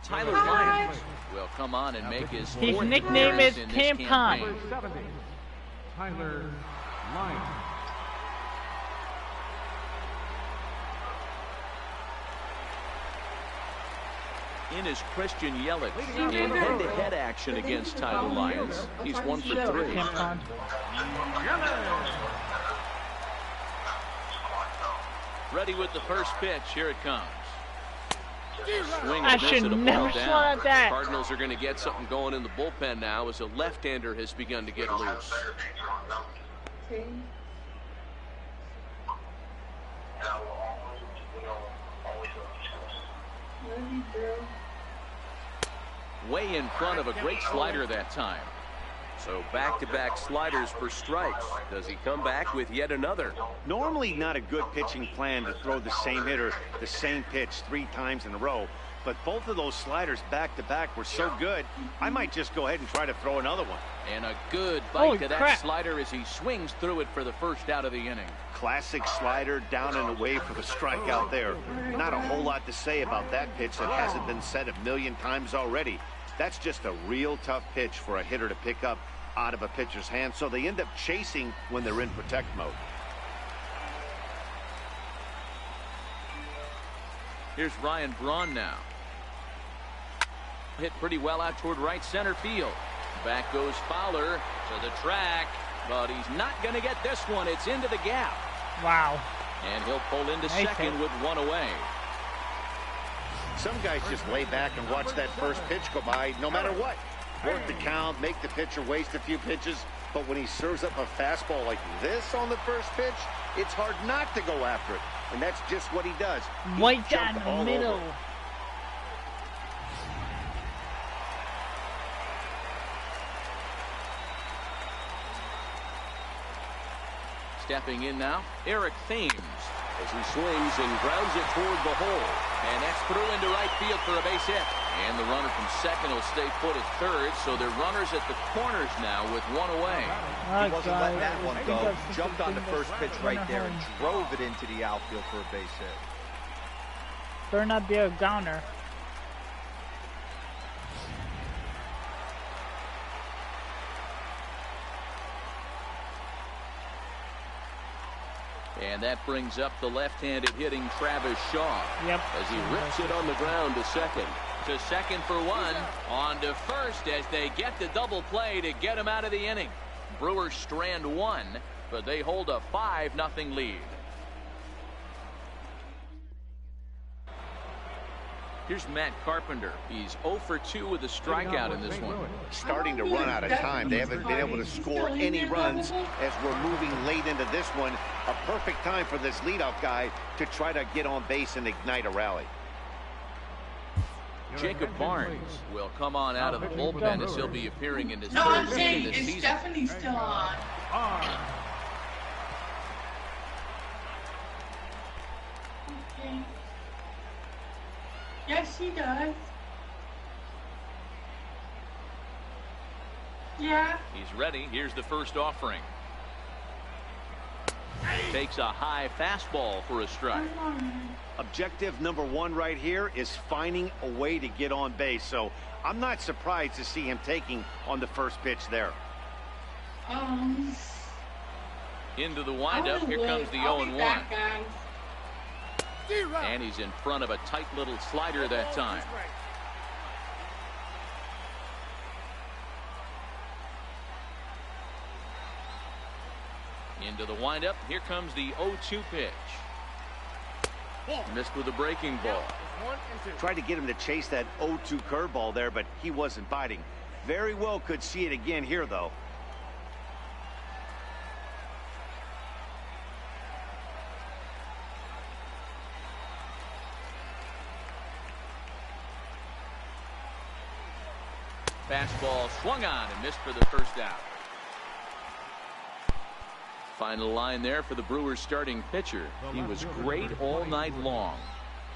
Tyler Lyons will come on and make his His fourth nickname is appearance in this Tampon. campaign. Number 70, Tyler Lyons. In is Christian Yelich in head-to-head action against Tyler Lyons. He's 1 for 3. Tampon. Ready with the first pitch. Here it comes. Swing I and miss should it, a never ball swat down. at that. Cardinals are going to get something going in the bullpen now as a left-hander has begun to get loose. Okay. Love you, girl. Way in front of a great slider that time. So back-to-back sliders for strikes. Does he come back with yet another? Normally not a good pitching plan to throw the same hitter the same pitch 3 times in a row, but both of those sliders back-to-back were so good, I might just go ahead and try to throw another one. And a good bite Holy to that crap. slider as he swings through it for the first out of the inning. Classic slider down and away for the strikeout there. Not a whole lot to say about that pitch that hasn't been said a million times already. That's just a real tough pitch for a hitter to pick up out of a pitcher's hand, so they end up chasing when they're in protect mode. Here's Ryan Braun now. Hit pretty well out toward right center field. Back goes Fowler to the track, but he's not going to get this one. It's into the gap. Wow. And he'll pull into Nice second hit. with 1 away. Some guys just lay back and watch that first pitch go by no matter what. Work the count, make the pitcher waste a few pitches, but when he serves up a fastball like this on the first pitch, it's hard not to go after it. And that's just what he does. He's Right jumped down all the middle. over. Stepping in now, Eric Thames. As he swings and grounds it toward the hole. And that's through into right field for a base hit. And the runner from second will stay put at third, so they're runners at the corners now with 1 away. He wasn't letting that one go. Jumped on the first pitch right there and drove it into the outfield for a base hit. Better not be a gouner. And that brings up the left-handed hitting Travis Shaw. Yep. As he rips it on the ground to second. To second for 1. On to first as they get the double play to get him out of the inning. Brewers strand 1, but they hold a 5-0 lead. Here's Matt Carpenter. He's 0 for 2 with a strikeout in this one. Starting to run out of time. They haven't been able to score any runs as we're moving late into this one. A perfect time for this leadoff guy to try to get on base and ignite a rally. Jacob Barnes will come on out of the bullpen as he'll be appearing in his No, I'm third game saying, this is season. Stephanie still on? Okay. Yes, she does. Yeah. He's ready. Here's the first offering. Takes a high fastball for a strike. Objective number 1 right here is finding a way to get on base. So I'm not surprised to see him taking on the first pitch there. Into the windup. Here comes the 0-1. And he's in front of a tight little slider that time. Into the windup. Here comes the 0-2 pitch. Missed with a breaking ball. Tried to get him to chase that 0-2 curveball there, but he wasn't biting. Very well could see it again here, though. Fastball swung on and missed for the first out. Final line there for the Brewers starting pitcher. He was great all night long.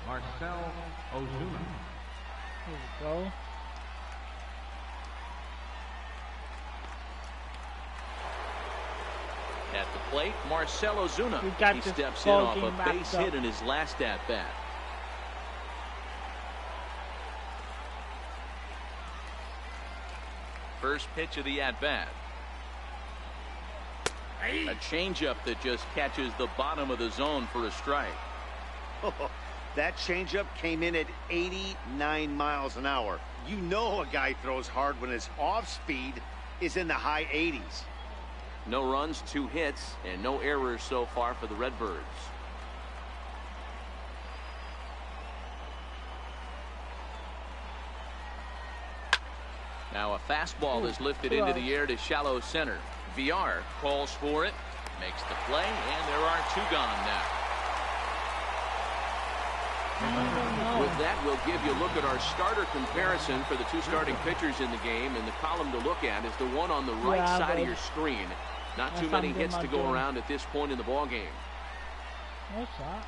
Marcell Ozuna. There we go. At the plate, Marcell Ozuna. We got He this steps in ball off game a wrapped base up. hit in his last at bat. First pitch of the at bat. A changeup that just catches the bottom of the zone for a strike. That changeup came in at 89 miles an hour. You know a guy throws hard when his off speed is in the high 80s. No runs, 2 hits, and no errors so far for the Redbirds. Now a fastball is lifted into the air to shallow center. VR calls for it, makes the play, and there are 2 gone now. With that, we'll give you a look at our starter comparison for the 2 starting pitchers in the game, and the column to look at is the one on the right side of your screen. Not too many hits to go around at this point in the ball game. What's that?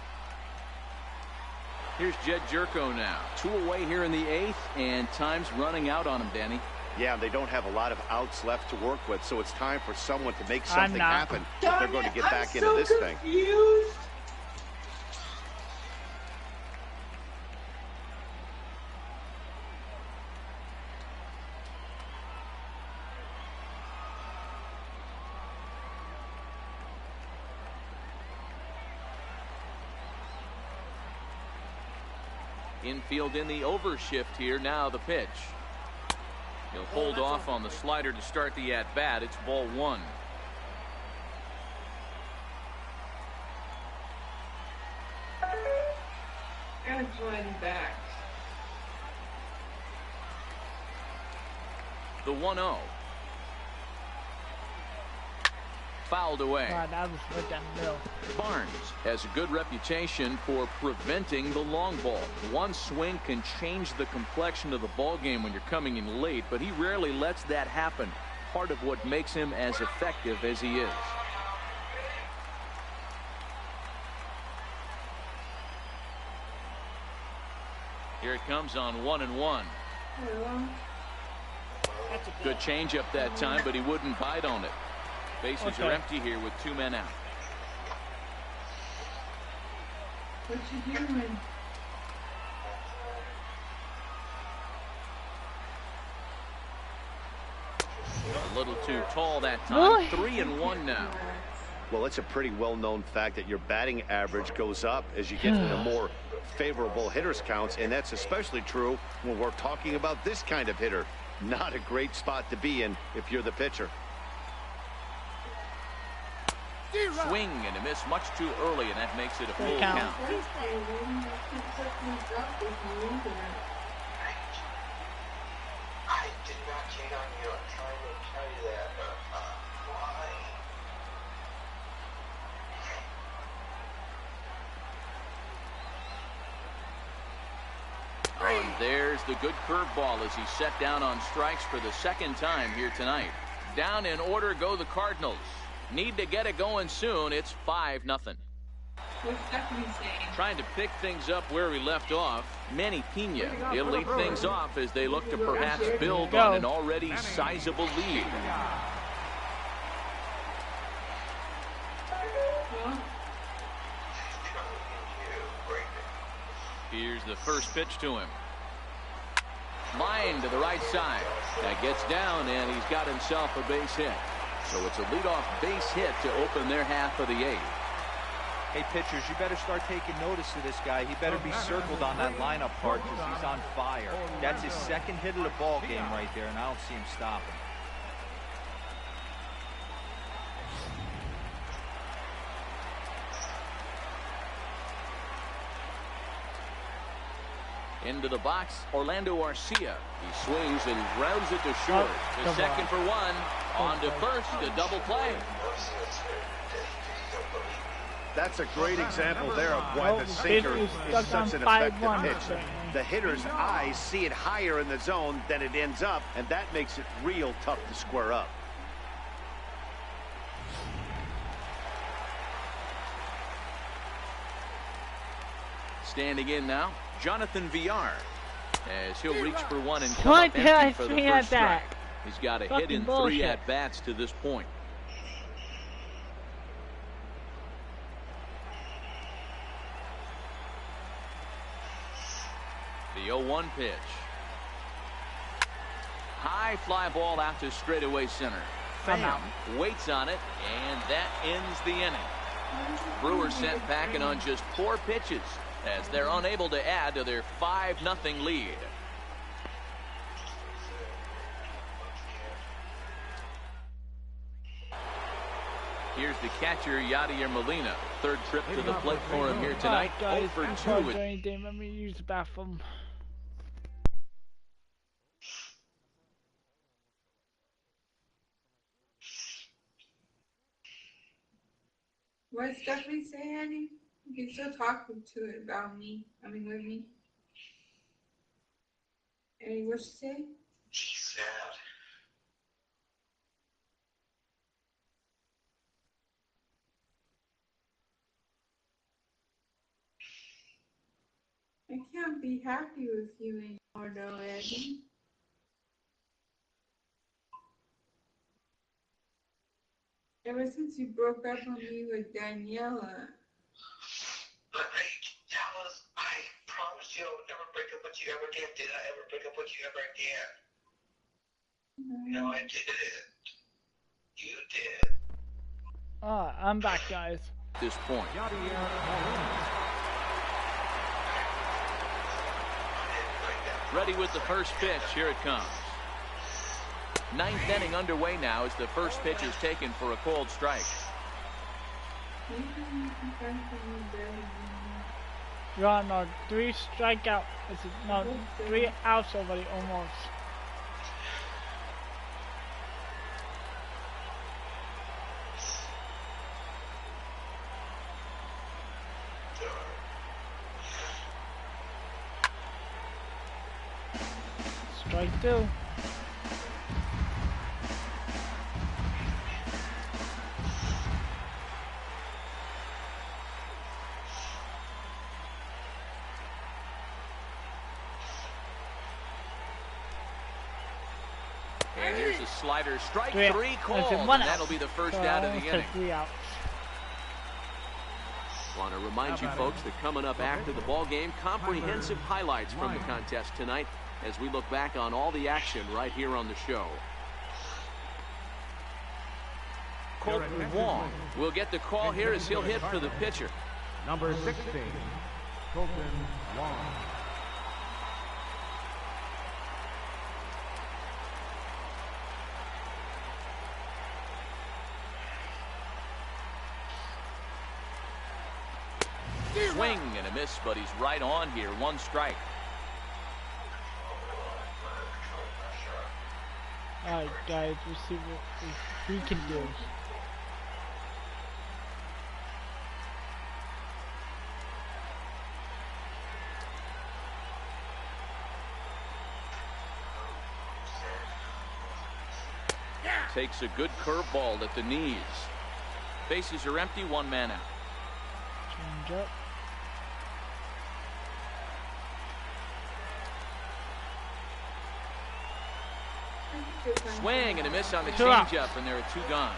Here's Jed Jerko now. 2 away here in the 8th, and time's running out on him, Danny. Yeah, they don't have a lot of outs left to work with, so it's time for someone to make something happen if they're going to get back into this thing. Infield in the overshift here. Now the pitch. He'll hold off on the slider to start the at bat. It's ball 1. Gotta join back. The 1-0. Fouled away. God, that was right down the middle. Barnes has a good reputation for preventing the long ball. One swing can change the complexion of the ball game when you're coming in late, but he rarely lets that happen. Part of what makes him as effective as he is. Here it comes on 1-1. Good changeup that time, but he wouldn't bite on it. Bases are empty here with 2 men out. What you doing? A little too tall that time. 3-1 now. Well, it's a pretty well-known fact that your batting average goes up as you get into more favorable hitters counts, and that's especially true when we're talking about this kind of hitter. Not a great spot to be in if you're the pitcher. Swing and a miss much too early, and that makes it a full count. I did not cheat on you. I'm trying to tell you that, but why? And there's the good curveball as he set down on strikes for the 2nd time here tonight. Down in order go the Cardinals. Need to get it going soon. It's 5-0. Trying to pick things up where we left off. Manny Pena. He'll lead things off as they look to perhaps build on an already sizable lead. Here's the first pitch to him. Line to the right side. That gets down, and he's got himself a base hit. So it's a leadoff base hit to open their half of the 8th. Hey, pitchers, you better start taking notice of this guy. He better be circled on that lineup part because he's on fire. That's his 2nd hit of the ball game right there, and I don't see him stopping. Into the box, Orlando Arcia. He swings and grounds it to short. The second for one. On to first, the double play. That's a great example there of why the sinker is such an effective pitch. The hitter's eyes see it higher in the zone than it ends up, and that makes it real tough to square up. Standing in now, Jonathan Villar, as he'll reach for one and come up empty for the first strike. He's got a hit in 3 at-bats to this point. The 0-1 pitch. High fly ball out to straightaway center. Pham waits on it, and that ends the inning. Brewers sent packing on just 4 pitches as they're unable to add to their 5-0 lead. Here's the catcher, Yadier Molina. Third trip to the plate for him here tonight. Guys, 0 for 2. Let me use the bathroom. What Stephanie say, Annie? You can still talk to it about me. I mean, with me. Annie, what she say? She's sad. I can't be happy with you anymore, though, Eddie. Ever since you broke up on me with Daniela. But Dallas, I promise you I would never break up with you ever again. Did I ever break up with you ever again? No, I didn't. You did. I'm back, guys. At this point. Ready with the first pitch. Here it comes. 9th inning underway now as the first pitch is taken for a cold strike. You're on 3 strikeout. No, 3 outs already almost. Strike 2. And here's a slider. Strike 3 called, and that'll be the first out of the inning. 3 outs. Want to remind you folks that coming up after the ball game, comprehensive highlights from the contest tonight as we look back on all the action right here on the show. Colton Wong will get the call here as he'll hit for the pitcher. Number 16, Colton Wong. Swing and a miss, but he's right on here. 1 strike. Alright, guys, we'll see what we can do. Takes a good curveball at the knees. Bases are empty, 1 man out. Change up. Swing and a miss on the changeup, and there are 2 gone.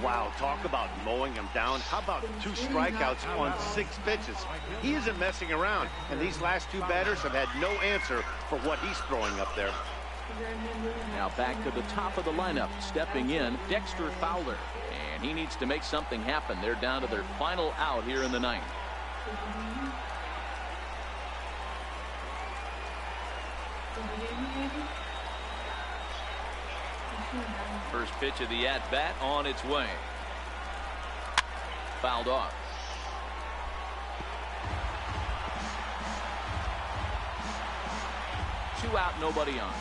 Wow, talk about mowing him down. How about 2 strikeouts on 6 pitches? He isn't messing around, and these last 2 batters have had no answer for what he's throwing up there. Now back to the top of the lineup, stepping in, Dexter Fowler. And he needs to make something happen. They're down to their final out here in the 9th. First pitch of the at-bat on its way. Fouled off. 2 out, nobody on.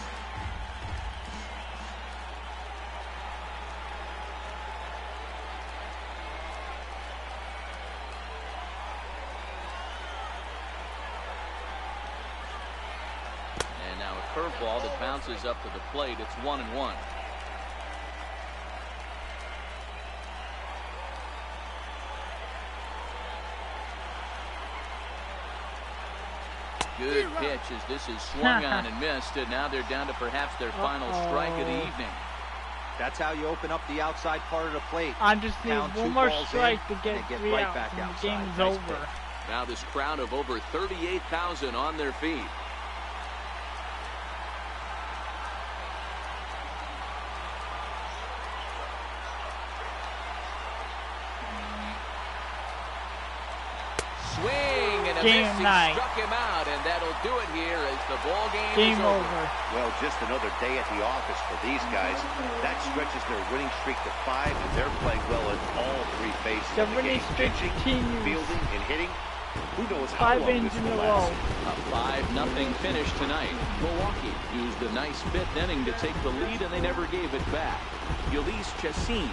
And now a curveball that bounces up to the plate. It's 1-1. Good pitch as this is swung on and missed, and now they're down to perhaps their final strike of the evening. That's how you open up the outside part of the plate. I just need Count one 2 more balls strike in to get 3 right outs back and the outside. game's Nice over. pitch. Now this crowd of over 38,000 on their feet. Swing and a Game miss. He 9. struck him out, and that'll do it here as the ball game Game is over. Well, just another day at the office for these guys. That stretches their winning streak to 5, and they're playing well in all 3 phases The of the winning game. streak Pitching, continues. fielding, and hitting. Who knows how 5 long innings this in a will row. last. A 5-0 finish tonight. Milwaukee used a nice 5th inning to take the lead, and they never gave it back. Ulysses Chassin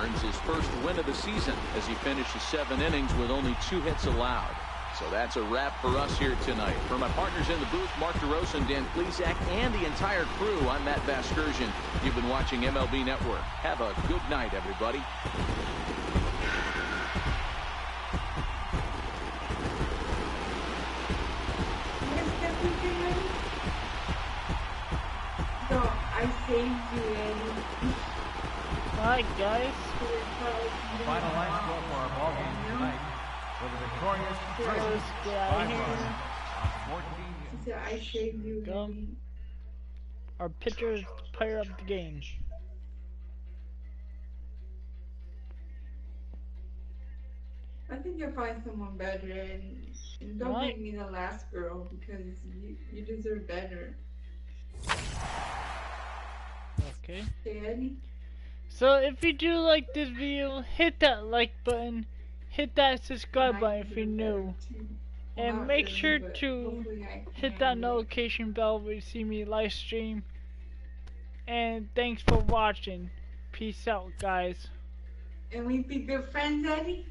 earns his first win of the season as he finishes 7 innings with only 2 hits allowed. So that's a wrap for us here tonight. For my partners in the booth, Mark DeRosa and Dan Plesac, and the entire crew, I'm Matt Vasgersian. You've been watching MLB Network. Have a good night, everybody. So I saved you, Eddie. Alright, guys. Final line score for our ball game tonight. For the victorious Brewers, Let's get out of 5 here. runs on 14 He said I saved you, Go. Eddie. Our pitcher is the player of the game. I think you'll find someone better, and don't Right. make me the last girl because you deserve better. Okay. Okay, Eddie? So if you do like this video, hit that like button, hit that subscribe button if you're new, and Not make really, sure but to hopefully I hit can that do it. notification bell when you see me live stream. And thanks for watching. Peace out, guys. And we be good friends, Eddie?